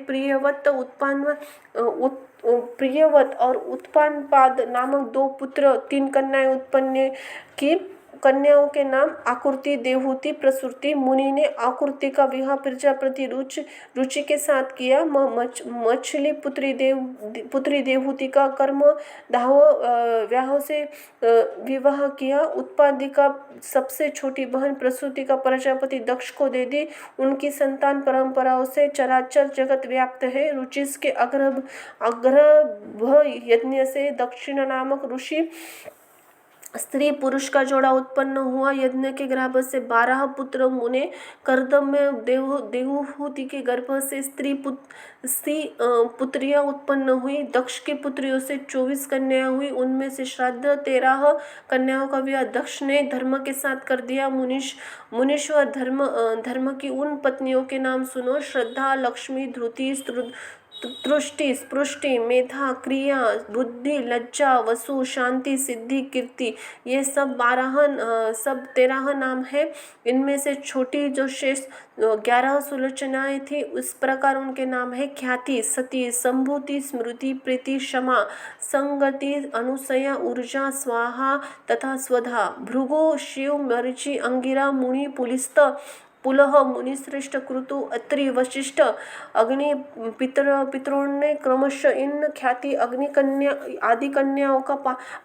प्रियवत और उत्पानपाद नामक 2 पुत्र, 3 कन्याएं उत्पन्न की। कन्याओं के नाम आकृति, देवहूति, प्रसूति। मुनि ने आकृति का विवाह प्रजापति रुचि के साथ किया। मछली पुत्री देवहूति का कर्म दाह व्याह से विवाह किया। उत्पादी का सबसे छोटी बहन प्रसूति का प्रजापति दक्ष को दे दी। उनकी संतान परंपराओं से चराचर जगत व्याप्त है। रुचिस के अग्रभ यज्ञ से दक्षिण नामक ऋषि स्त्री पुरुष का जोड़ा उत्पन्न हुआ। यज्ञ के गर्भ से 12 पुत्र मुने। कर्दम में देवहूति के गर्भ से स्त्री पुत्रियां उत्पन्न हुई। दक्ष की पुत्रियों से 24 कन्याएं हुई। उनमें से श्राद्ध 13 कन्याओं का विवाह दक्ष ने धर्म के साथ कर दिया। मुनीश्वर धर्म की उन पत्नियों के नाम सुनो: श्रद्धा, लक्ष्मी, धृति, तुष्टि, स्पृष्टि, मेधा, क्रिया, बुद्धि, लज्जा, वसु, शांति, सिद्धि, कीर्ति। ये सब 13 नाम है। इनमें से छोटी जो शेष 11 सुलोचनाएं थी, उस प्रकार उनके नाम है: ख्याति, सती, संभूति, स्मृति, प्रीति, क्षमा, संगति, अनुसया, ऊर्जा, स्वाहा तथा स्वधा। भृगु, शिव, मरीचि, अंगिरा, मुनि, पुलह, मुनिश्रेष्ठ, क्रतु, अत्रि, वशिष्ठ, अग्नि, पितरों ने क्रमशः इन ख्याति, अग्नि आदि कन्याओं का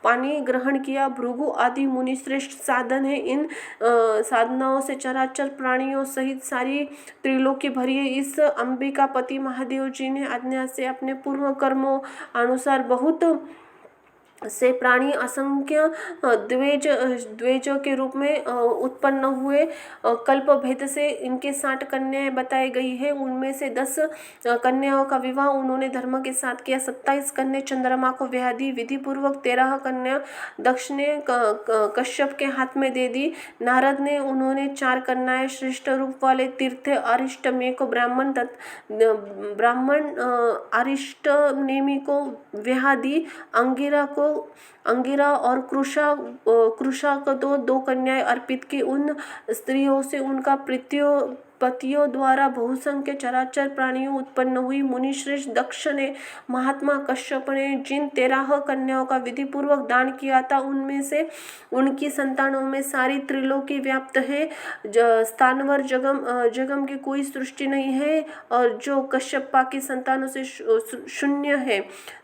पानी ग्रहण किया। भृगु आदि मुनिश्रेष्ठ साधन है। इन साधनाओं से चराचर प्राणियों सहित सारी त्रिलोकी भरी है। इस अंबिकापति महादेव जी ने आज्ञा से अपने पूर्व कर्मों अनुसार बहुत से प्राणी असंख्य द्वेज के रूप में उत्पन्न हुए। कल्प भेद से इनके 60 कन्याएं बताई गई है। उनमें से 10 कन्याओं का विवाह उन्होंने धर्म के साथ किया। 27 कन्या चंद्रमा को ब्याह दी विधि पूर्वक। 13 कन्या दक्ष ने कश्यप के हाथ में दे दी। नारद ने उन्होंने 4 कन्याएं श्रेष्ठ रूप वाले तीर्थ अरिष्टमेय को ब्राह्मण अरिष्टनेमि को ब्याह दी। अंगिरा और कृषा को 2 कन्याएं अर्पित की। उन स्त्रियों से उनका पतियों द्वारा बहुसंख्य चराचर प्राणियों उत्पन्न हुई। मुनिश्रेष्ठ दक्ष ने महात्मा कश्यप ने जिन 13 कन्याओं का विधि पूर्वक दान किया था, उनमें से उनकी संतानों में सारी त्रिलोकी व्याप्त है। स्थानवर जगम की कोई सृष्टि नहीं है और जो कश्यपा की संतानों से शून्य है।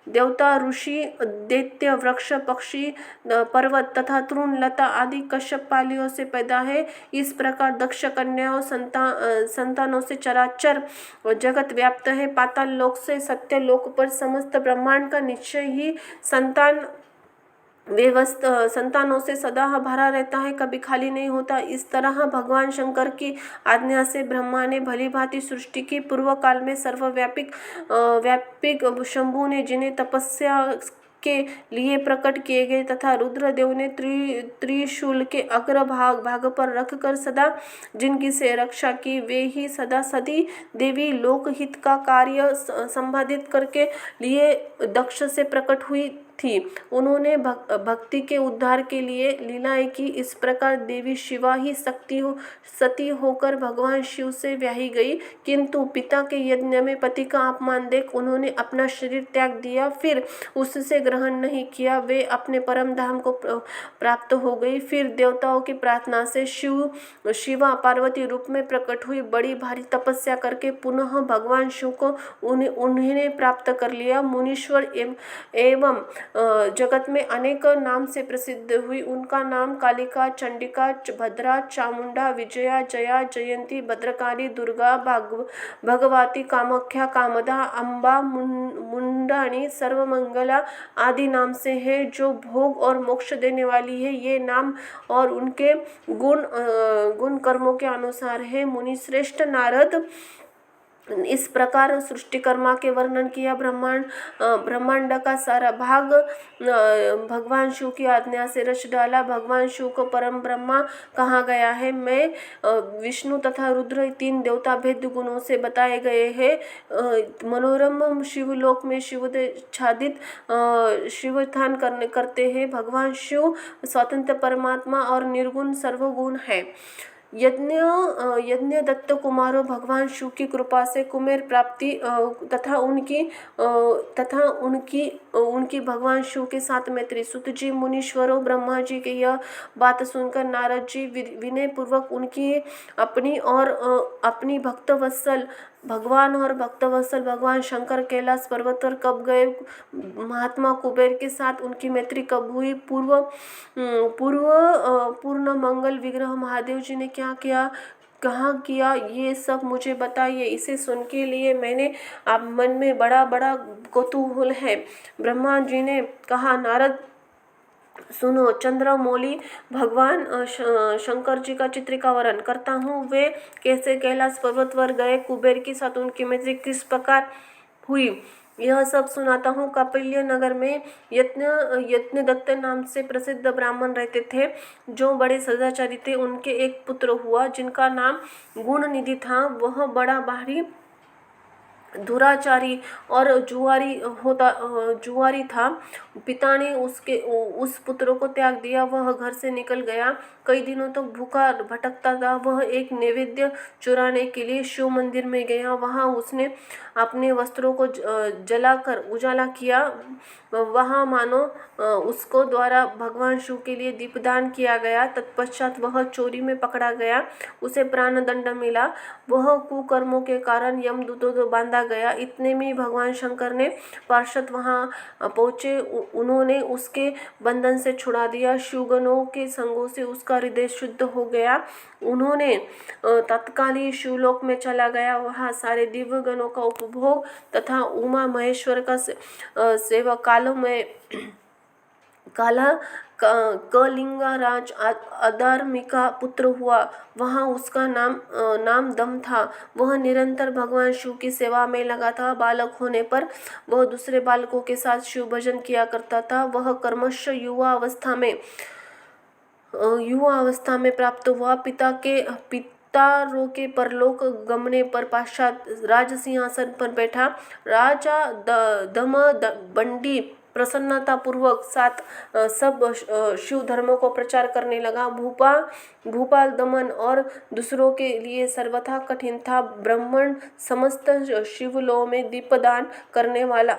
देवता, ऋषि, दैत्य, वृक्ष, पक्षी, पर्वत तथा तृण, लता आदि कश्यपालियों से पैदा है। इस प्रकार दक्ष कन्याओं संतानों से चराचर जगत व्याप्त है। पाताल लोक से सत्य लोक पर समस्त ब्रह्मांड का निश्चय ही संतानों से सदा भरा रहता है, कभी खाली नहीं होता। इस तरह भगवान शंकर की आज्ञा से ब्रह्मा ने भली भांति सृष्टि की। पूर्व काल में व्यापिक शंभु ने जिन्हें तपस्या के लिए प्रकट किए गए तथा रुद्रदेव ने त्रिशूल के अग्र भाग पर रखकर सदा जिनकी से रक्षा की, वे ही सदा सती देवी लोकहित का कार्य संपादित करके लिए दक्ष से प्रकट हुई थी। उन्होंने भक्ति के उद्धार के लिए लीलाएं की। इस प्रकार देवी शिवा ही सती होकर भगवान शिव से व्याही गई, किंतु पिता के यज्ञ में पति का अपमान देख उन्होंने अपना शरीर त्याग दिया, फिर उससे ग्रहण नहीं किया। वे अपने परम धाम को प्राप्त हो गई। फिर देवताओं की प्रार्थना से शिवा पार्वती रूप में प्रकट हुई। बड़ी भारी तपस्या करके पुनः भगवान शिव को उन्हें प्राप्त कर लिया। मुनीश्वर एवं जगत में अनेक नाम से प्रसिद्ध हुई। उनका नाम कालिका, चंडिका, भद्रा, चामुंडा, विजया, जया, जयंती, भद्रकाली, दुर्गा, भगवती, कामाख्या, कामदा, अम्बा, मुंडानी, सर्वमंगला आदि नाम से है, जो भोग और मोक्ष देने वाली है। ये नाम और उनके गुण कर्मों के अनुसार है। मुनि श्रेष्ठ नारद इस प्रकार सृष्टिकर्मा के वर्णन किया। ब्रह्मांड का सारा भाग भगवान शिव की आज्ञा से रच डाला। भगवान शिव को परम ब्रह्मा कहा गया है। मैं विष्णु तथा रुद्र 3 देवता भेद गुणों से बताए गए हैं। मनोरम शिवलोक में शिवोच्छादित शिवोत्थान करते हैं। भगवान शिव स्वतंत्र परमात्मा और निर्गुण सर्वगुण है। यज्ञ दत्त कुमारों, भगवान शिव की कृपा से कुमेर प्राप्ति तथा उनकी भगवान शिव के साथ मैत्री। सुत जी मुनीश्वरों, ब्रह्मा जी की यह बात सुनकर नारद जी विनय पूर्वक उनकी अपनी भक्तवत्सल भगवान शंकर कैलाश पर्वत पर कब गए, महात्मा कुबेर के साथ उनकी मैत्री कब हुई, पूर्ण मंगल विग्रह महादेव जी ने क्या किया, कहाँ किया, ये सब मुझे बताइए। इसे सुन के लिए मैंने आप मन में बड़ा बड़ा कौतूहल है। ब्रह्मा जी ने कहा, नारद सुनो, चंद्रमौली भगवान शंकर जी का चित्र का वर्णन करता हूँ। वे कैसे कैलाश पर्वत पर गए, कुबेर के साथ उनकी मैत्री किस प्रकार हुई, यह सब सुनाता हूँ। कपिल्य नगर में यज्ञदत्त नाम से प्रसिद्ध ब्राह्मण रहते थे, जो बड़े सदाचारी थे। उनके एक पुत्र हुआ जिनका नाम गुणनिधि था। वह बड़ा भारी दुराचारी और जुआरी था। पिता ने उस पुत्र को त्याग दिया। वह घर से निकल गया। कई दिनों तक भूखा भटकता था। वह एक नैवेद्य चुराने के लिए शिव मंदिर में गया। वहां उसने अपने वस्त्रों को जलाकर उजाला किया। वहां मानो उसको द्वारा भगवान शिव के लिए दीपदान किया गया। तत्पश्चात वह चोरी में पकड़ा गया। उसे प्राणदंड मिला। वह कुकर्मों के कारण यमदूतों को बांधा गया। इतने में भगवान शंकर ने पार्षद वहां पहुंचे। उन्होंने उसके बंधन से छुड़ा दिया। शिवगणों के संगों से उसका हृदय शुद्ध हो गया। उन्होंने तत्कालीन शिवलोक में चला गया। वहां सारे दिव्य गणों का उपभोग तथा उमा महेश्वर का सेवा कलिंगराज अदार्मिका पुत्र हुआ। वहाँ उसका नाम दम था। वह निरंतर भगवान शिव की सेवा में लगा था। बालक होने पर वह दूसरे बालकों के साथ शिव भजन किया करता था। वह क्रमशः युवा अवस्था में प्राप्त हुआ। पितारों के परलोक गमने पर पश्चात राज सिंहासन पर बैठा। राजा दमबंडी प्रसन्नता पूर्वक सब शिव धर्मों को प्रचार करने लगा। भूपाल दमन और दूसरों के लिए सर्वथा कठिन था। ब्राह्मण समस्त शिवलों में दीपदान करने वाला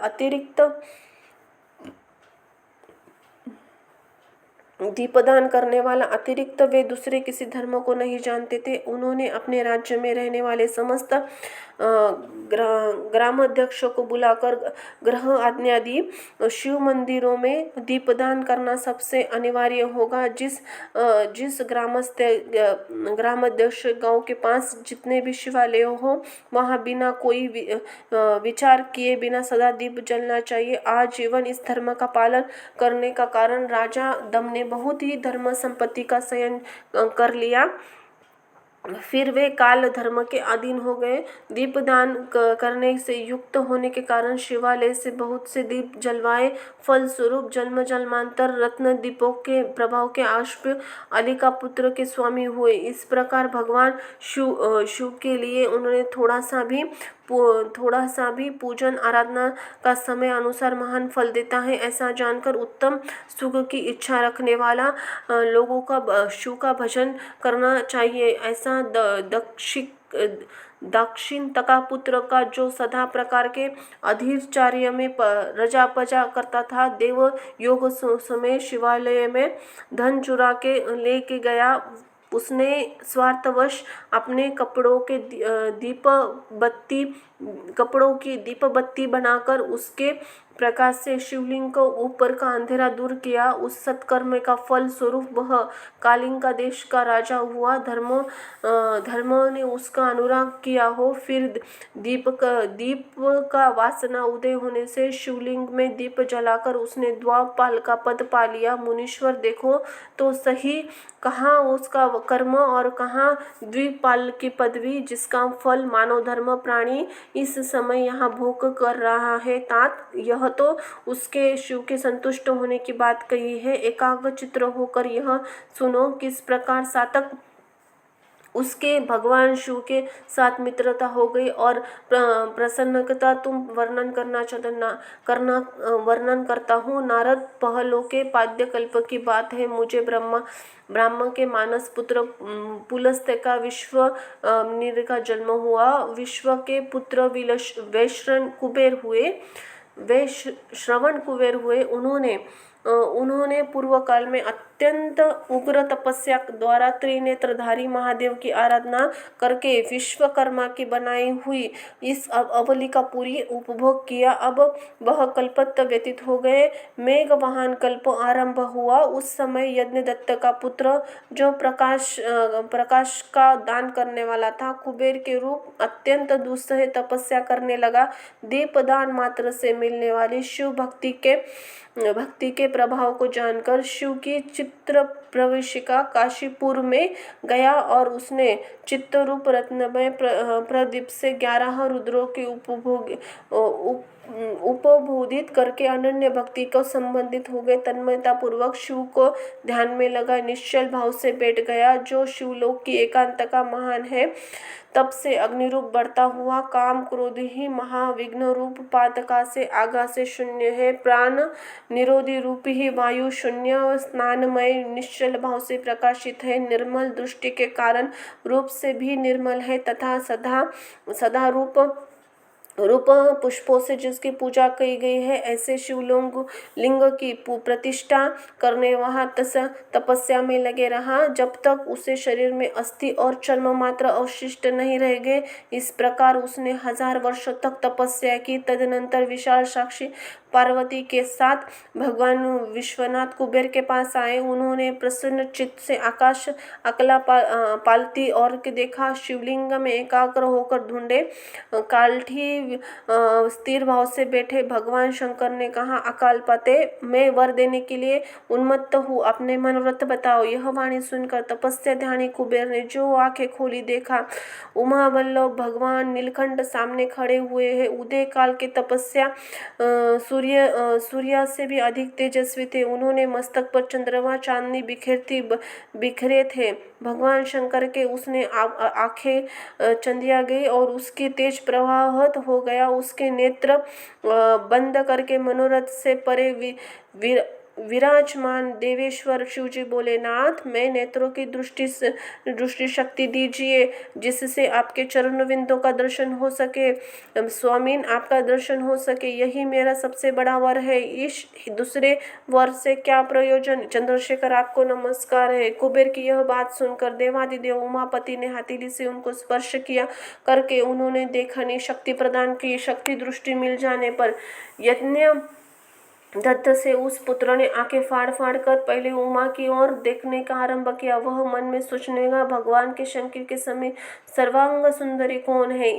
अतिरिक्त वे दूसरे किसी धर्म को नहीं जानते थे। उन्होंने अपने राज्य में रहने वाले समस्त ग्रामाध्यक्षों को बुलाकर ग्रह आज्ञा दी। शिव मंदिरों में दीपदान करना सबसे अनिवार्य होगा। जिस ग्रामाध्यक्ष गांव के पास जितने भी शिवालय हो, वहां बिना कोई विचार किए बिना सदा दीप जलना चाहिए। आजीवन इस धर्म का पालन करने का कारण राजा दम ने बहुत ही धर्म संपत्ति का संचय कर लिया। फिर वे काल धर्म के अधीन हो गए। दीपदान करने से युक्त होने के कारण शिवालय से बहुत से दीप जलवाए। फलस्वरूप जन्म जन्मांतर रत्न दीपों के प्रभाव के आश्रय अली का पुत्र के स्वामी हुए। इस प्रकार भगवान शिव के लिए उन्होंने थोड़ा सा भी पूजन आराधना का समय अनुसार महान फल देता है। ऐसा जानकर उत्तम सुख की इच्छा रखने वाला लोगों का शिव का भजन करना चाहिए। ऐसा दाक्षिणात्य पुत्र का जो सदा प्रकार के अधीरचार्य में रजा करता था, देव योग समय शिवालय में धन चुरा के लेके गया। उसने स्वार्थवश अपने कपड़ों की दीप बत्ती बनाकर उसके प्रकाश से शिवलिंग को ऊपर का अंधेरा दूर किया। उस सत्कर्म का फल स्वरूप वह कालिंग का देश का राजा हुआ। धर्मों ने उसका अनुराग किया हो। फिर दीप का वासना उदय होने से शिवलिंग में दीप जलाकर उसने द्वापाल का पद पा लिया। मुनीश्वर देखो तो सही, कहाँ उसका कर्म और कहाँ द्विपाल की पदवी, जिसका फल मानव धर्म प्राणी इस समय यहाँ भोग कर रहा है। तात यह तो उसके शिव के संतुष्ट होने की बात कही है। एकाग्रचित्त होकर यह सुनो किस प्रकार सातक उसके भगवान शिव के साथ मित्रता हो गई और प्रसन्नता तुम वर्णन करता हूँ। नारद पहलो के पाद्य कल्प की बात है। मुझे ब्राह्मण के मानस पुत्र पुलस्त्य का विश्व का जन्म हुआ। विश्व के पुत्र वैश्रवण कुबेर हुए। उन्होंने पूर्व काल में अत्यंत उग्र तपस्या द्वारा त्रिनेत्रधारी महादेव की आराधना करके विश्वकर्मा की बनाई हुई इस अवली का पूरी उपभोग किया। अब वह कल्पत व्यतीत हो गए। मेघवाहन कल्प आरंभ हुआ। उस समय यज्ञदत्त का पुत्र जो प्रकाश का दान करने वाला था, कुबेर के रूप अत्यंत दुस्सह तपस्या करने लगा। दीपदान मात्र से मिलने वाली शिव भक्ति के प्रभाव को जानकर शिव की चित्र प्रवेशिका काशीपुर में गया और उसने चित्तरूप रत्नमय प्रदीप से 11 रुद्रों के उपबोधित करके अनन्य भक्ति को संबंधित हो गए। तन्मयता पूर्वक शिव को ध्यान में लगा निश्चल भाव से बैठ गया। जो शिवलोक की एकांत का महान है, तब से अग्निरूप बढ़ता हुआ काम क्रोध ही महाविघ्न रूप पातका से आगा से शून्य है। प्राण निरोधी रूप ही वायु शून्य स्नानमय निश्चल भाव से प्रकाशित है। निर्मल दृष्टि के कारण रूप से भी निर्मल है तथा सदा रूप पुष्पों से जिसकी पूजा की गई है। ऐसे लिंग की प्रतिष्ठा करने वहाँ तपस्या में लगे रहा जब तक उसे शरीर में अस्थि और चर्म मात्र अवशिष्ट नहीं रह गए। इस प्रकार उसने 1000 वर्षों तक तपस्या की। तदनंतर विशाल साक्षी पार्वती के साथ भगवान विश्वनाथ कुबेर के पास आए। उन्होंने प्रसन्न चित्त से आकाश अकला पालती और देखा। शिवलिंग में एकाग्र होकर ढूंढे कालठी स्थिर भाव से बैठे। भगवान शंकर ने कहा, अकाल पते, मैं वर देने के लिए उन्मत्त हूँ, अपने मनोरथ बताओ। यह वाणी सुनकर तपस्या ध्यानी कुबेर ने जो आंखें खोली, देखा उमा वल्लभ भगवान नीलकंठ सामने खड़े हुए हैं। उदय काल के तपस्या सूर्य से भी अधिक तेजस्वी थे। उन्होंने मस्तक पर चंद्रमा चांदनी बिखरे थे। भगवान शंकर के उसने आंखें चंदिया गई और उसकी तेज प्रवाहित हो गया। उसके नेत्र बंद करके मनोरथ से परे विराजमान देवेश्वर शिवजी बोले, नाथ, मैं नेत्रों की दृष्टि शक्ति दीजिए जिससे आपके चरण विंदों का दर्शन हो सके। स्वामीन, आपका दर्शन हो सके, यही मेरा सबसे बड़ा वर है। इस दूसरे वर से क्या प्रयोजन? चंद्रशेखर, आपको नमस्कार है। कुबेर की यह बात सुनकर देवादिदेव उमापति ने हथेली से उनको स्पर्श किया करके उन्होंने देखने शक्ति प्रदान की। शक्ति दृष्टि मिल जाने पर यज्ञ दत्त से उस पुत्र ने आंखें फाड़ कर पहले उमा की ओर देखने का आरंभ किया। वह मन में सोचने लगा, भगवान के शंकर के समय सर्वांग सुंदरी कौन है?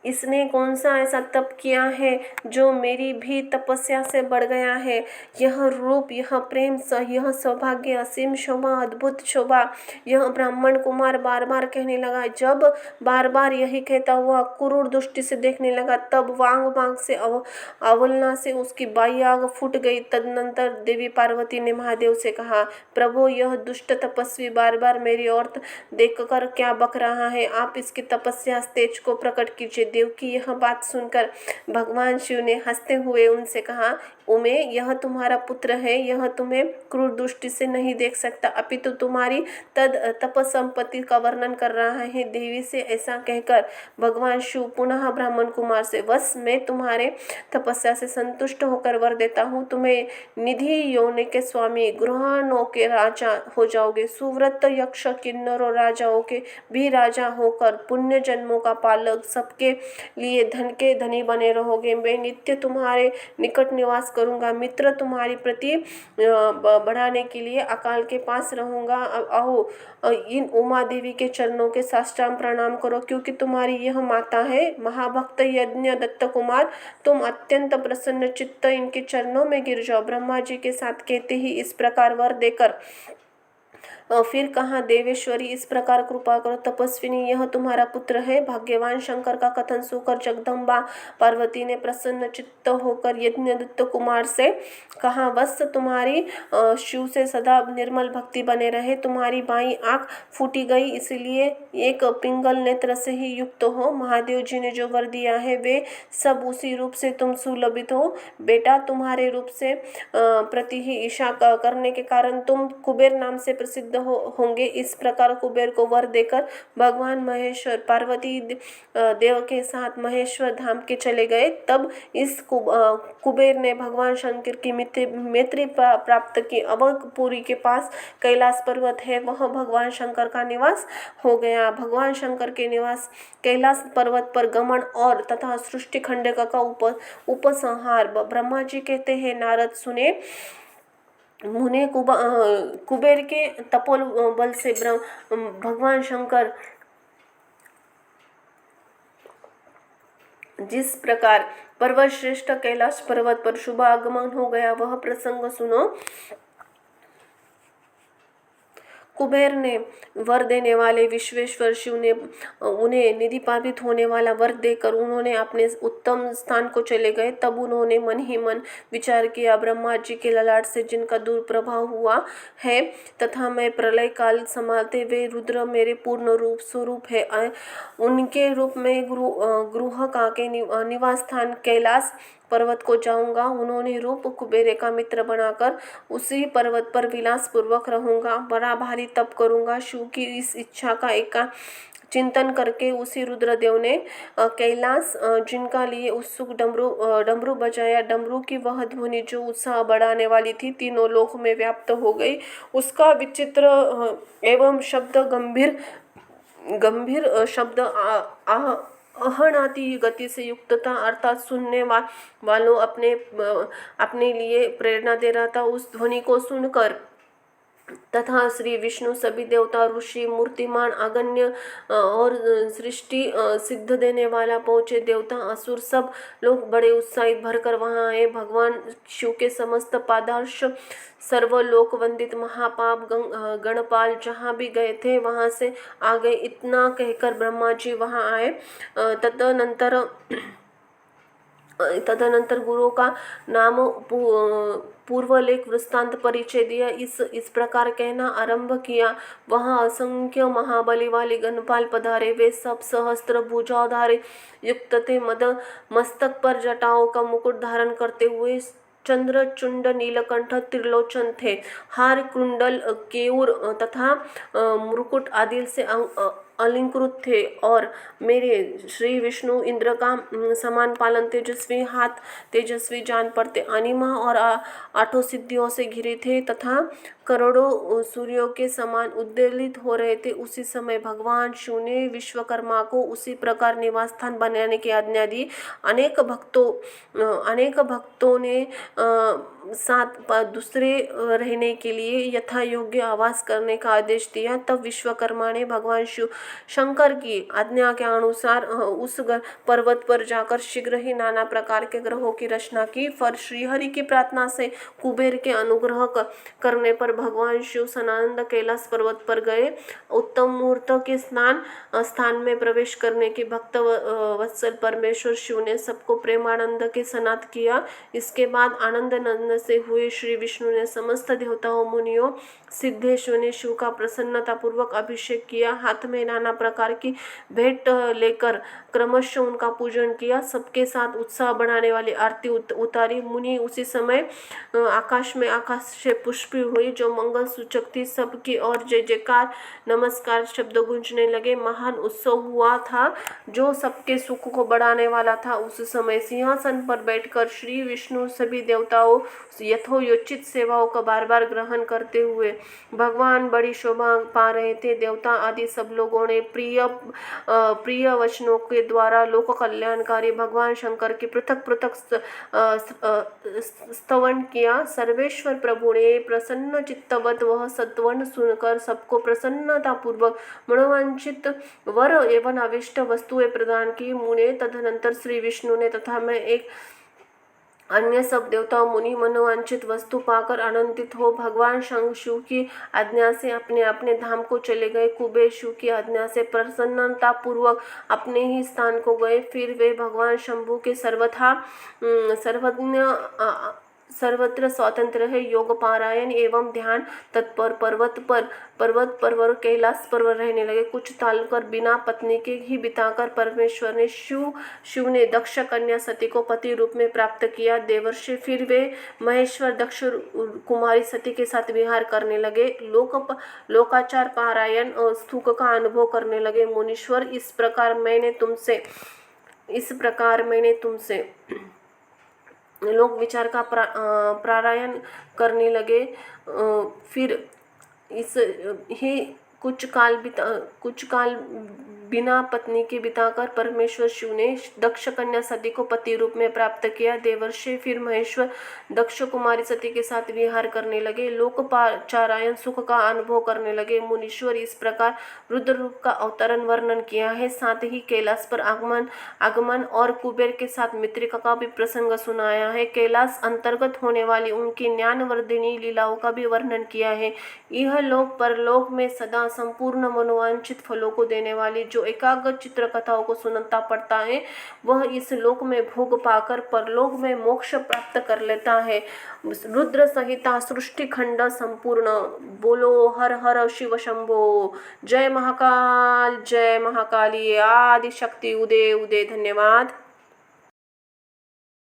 इसने कौन सा ऐसा तप किया है जो मेरी भी तपस्या से बढ़ गया है? यह रूप, यह प्रेम, यह सौभाग्य, असीम शोभा, अद्भुत शोभा। यह ब्राह्मण कुमार बार बार कहने लगा। जब बार बार यही कहता हुआ क्रूर दृष्टि से देखने लगा, तब वांग से अवलना से उसकी बाई आग फूट गई। तदनंतर देवी पार्वती ने महादेव से कहा, प्रभु, यह दुष्ट तपस्वी बार बार मेरी ओर देखकर क्या बक रहा है? आप इसकी तपस्या तेज को प्रकट कीजिए। देव की यह बात सुनकर भगवान शिव ने हंसते हुए उनसे कहा, उमे, यह तुम्हारा पुत्र है, यह तुम्हें क्रूर दृष्टि से नहीं देख सकता, अपितु तुम्हारी तप संपत्ति का वर्णन कर रहा है। देवी से ऐसा कहकर भगवान शिव पुनः ब्राह्मण कुमार से, बस मैं तुम्हारे तपस्या से संतुष्ट होकर वर देता हूँ, तुम्हें निधि योनि के स्वामी, ग्रहों के राजा हो जाओगे, सुव्रत यक्ष किन्नरों राजाओं के भी राजा होकर पुण्य जन्मों का पालक, सबके लिए धन के धनी बने रहोगे। मैं नित्य तुम्हारे निकट निवास करूंगा, मित्र तुम्हारी प्रति बढ़ाने के लिए अकाल के पास रहूंगा। आओ इन उमा देवी के चरणों के साष्टांग प्रणाम करो, क्योंकि तुम्हारी यह माता है, महाभक्त यज्ञ दत्त कुमार। तुम अत्यंत प्रसन्न चित्त इनके चरणों में गिर जाओ। ब्रह्मा जी के साथ कहते ही इस प्रकार वर देकर फिर कहा, देवेश्वरी इस प्रकार कृपा करो, तपस्विनी यह तुम्हारा पुत्र है। भाग्यवान शंकर का कथन सुनकर जगदम्बा पार्वती ने प्रसन्न चित्त होकर यज्ञदत्त कुमार से कहा, बस तुम्हारी शिव से सदा निर्मल भक्ति बने रहे। तुम्हारी बाईं आंख फूटी गई, इसलिए एक पिंगल नेत्र से ही युक्त हो। महादेव जी ने जो वर दिया है वे सब उसी रूप से तुम सुलभित हो। बेटा, तुम्हारे रूप से प्रति ही ईशा करने के कारण तुम कुबेर नाम से प्रसिद्ध होंगे। इस प्रकार कुबेर को वर देकर भगवान महेश्वर पार्वती देव के साथ महेश्वर धाम के चले गए। तब इस कुबेर ने भगवान शंकर की मैत्री प्राप्त की। अवधपुरी के पास कैलाश पर्वत है, वह भगवान शंकर का निवास हो गया। भगवान शंकर के निवास कैलाश पर्वत पर गमन और तथा सृष्टि खंड का उपसंहार। ब्रह्मा जी कहते हैं, नारद सुने, मुने कुबेर के तपोल बल से भगवान शंकर जिस प्रकार पर्वत श्रेष्ठ कैलाश पर्वत पर शुभ आगमन हो गया, वह प्रसंग सुनो। कुबेर ने वर देने वाले विश्वेश्वर शिव ने उन्हें निधि पावित होने वाला वर देकर उन्होंने अपने उत्तम स्थान को चले गए। तब उन्होंने मन ही मन विचार किया, ब्रह्मा जी के ललाट से जिनका दुर्प्रभाव हुआ है तथा मैं प्रलय काल संभालते वे रुद्र मेरे पूर्ण रूप स्वरूप है, उनके रूप में गृह का के निवास स्थान कैलाश पर्वत को जाऊंगा। उन्होंने रूप कुबेर का मित्र बनाकर उसी पर्वत पर विलास पूर्वक रहूंगा, बड़ा भारी तप करूंगा। शिव की इस इच्छा का एक चिंतन करके उसी रुद्रदेव ने कैलाश जिनका लिए उत्सुक डमरू बजाया। डमरू की वह ध्वनि जो उत्साह बढ़ाने वाली थी, तीनों लोक में व्याप्त हो गई। उसका विचित्र एवं शब्द गंभीर शब्द अहनाती गति से युक्त था, अर्थात सुनने वालों अपने लिए प्रेरणा दे रहा था। उस ध्वनि को सुनकर तथा श्री विष्णु, सभी देवता, ऋषि, मूर्तिमान, अगण्य और सृष्टि सिद्ध देने वाला पहुँचे। देवता, असुर सब लोग बड़े उत्साहित भरकर वहाँ आए। भगवान शिव के समस्त पादार्श सर्वलोक वंदित महापाप गणपाल जहाँ भी गए थे वहाँ से आ गए। इतना कहकर ब्रह्मा जी वहाँ आए। तदनंतर गुरु का नाम पूर्वलेख वृत्तांत परिचय दिया। इस प्रकार कहना आरंभ किया, वहाँ असंख्य महाबली वाले गणपाल पधारे। वे सब सहस्त्र भुजाधारे युक्त थे, मस्तक पर जटाओं का मुकुट धारण करते हुए चंद्र चुंड नीलकंठ त्रिलोचन थे। हार कुंडल केयूर तथा मुकुट आदि से अलंकृत थे और मेरे श्री विष्णु इंद्र का समान पालन तेजस्वी हाथ, तेजस्वी जान पड़ते, अनिमा और आठों सिद्धियों से घिरे थे तथा करोड़ों सूर्यों के समान उद्वेलित हो रहे थे। उसी समय भगवान शिव ने विश्वकर्मा को उसी प्रकार निवास स्थान बनाने की आज्ञा दी। अनेक भक्तों ने साथ दूसरे रहने के लिए यथा योग्य आवास करने का आदेश दिया। तब विश्वकर्मा ने भगवान शिव शंकर की आज्ञा के अनुसार उस पर्वत पर जाकर शीघ्र ही नाना प्रकार के ग्रहों की रचना की। फिर श्रीहरि की प्रार्थना से कुबेर के अनुग्रह करने पर भगवान शिव सनानंद कैलाश पर्वत पर गए। उत्तम मुहूर्त के स्थान में प्रवेश करने की भक्त वत्सल परमेश्वर शिव ने सबको प्रेमानंद के स्नात किया। इसके बाद आनंद नंद से हुए श्री विष्णु ने समस्त देवताओं, मुनियों, सिद्धेश्वर ने शिव का प्रसन्नता पूर्वक अभिषेक किया। हाथ में नाना नाना प्रकार की भेंट लेकर क्रमशः उनका पूजन किया। सबके साथ उत्साह बढ़ाने वाली आरती उतारी। मुनि उसी समय आकाश से पुष्पी हुई जो मंगल सूचक थी। सबकी और जय जयकार नमस्कार शब्द गूंजने लगे। महान उत्सव हुआ था जो सबके सुख को बढ़ाने वाला था। उस समय सिंहासन पर बैठकर श्री विष्णु सभी देवताओं यथोचित सेवाओं का बार बार ग्रहण करते हुए भगवान बड़ी शोभा पा रहे थे। देवता आदि सब लोगों ने प्रिय वचनों के द्वारा लोक कल्याणकारी भगवान शंकर के पृथक पृथक स्तवन किया। सर्वेश्वर प्रभु ने प्रसन्न चित्तवत वह सत्वन सुनकर सबको प्रसन्नता पूर्वक मनोवांछित वर एवं अविष्ट वस्तुएं प्रदान की। मुने तदनंतर श्री विष्णु ने तथा मैं एक अन्य सब देवताओं मुनि मनोवांछित वस्तु पाकर आनंदित हो भगवान शिव की आज्ञा से अपने अपने धाम को चले गए। कुबेर शिव की आज्ञा से प्रसन्नता पूर्वक अपने ही स्थान को गए। फिर वे भगवान शंभु के सर्वत्र स्वतंत्र है योग पारायण एवं ध्यान तत्पर पर्वत पर कैलाश पर रहने लगे। कुछ ताल कर बिना पत्नी के ही बिताकर परमेश्वर ने शिव ने दक्ष कन्या सती को पति रूप में प्राप्त किया। देवर्षि फिर वे महेश्वर दक्ष कुमारी सती के साथ विहार करने लगे। लोकाचार पारायण और सुख का अनुभव करने लगे। मुनीश्वर इस प्रकार मैंने तुमसे लोक विचार का पारायण करने लगे। फिर इस ही कुछ काल बिना पत्नी के बिताकर परमेश्वर शिव ने दक्ष कन्या सती को पति रूप में प्राप्त किया। देवर्षि फिर महेश्वर दक्ष कुमारी सती के साथ विहार करने लगे। लोकपाचारायण सुख का अनुभव करने लगे। मुनीश्वर इस प्रकार रुद्र रूप का अवतरण वर्णन किया है। साथ ही कैलाश पर आगमन और कुबेर के साथ मित्रिका का भी प्रसंग सुनाया है। कैलाश अंतर्गत होने वाली उनकी ज्ञानवर्धिनी लीलाओं का भी वर्णन किया है। यह लोक परलोक में सदा संपूर्ण मनोवांछित फलों को देने वाली जो एकाग्र चित्र कथाओं को सुनता पड़ता है वह इस लोक में भोग पाकर परलोक में मोक्ष प्राप्त कर लेता है। रुद्र संहिता सृष्टि खंड संपूर्ण। बोलो हर हर शिव शंभो। जय महाकाल जय महाकाली आदि शक्ति उदय उदय। धन्यवाद।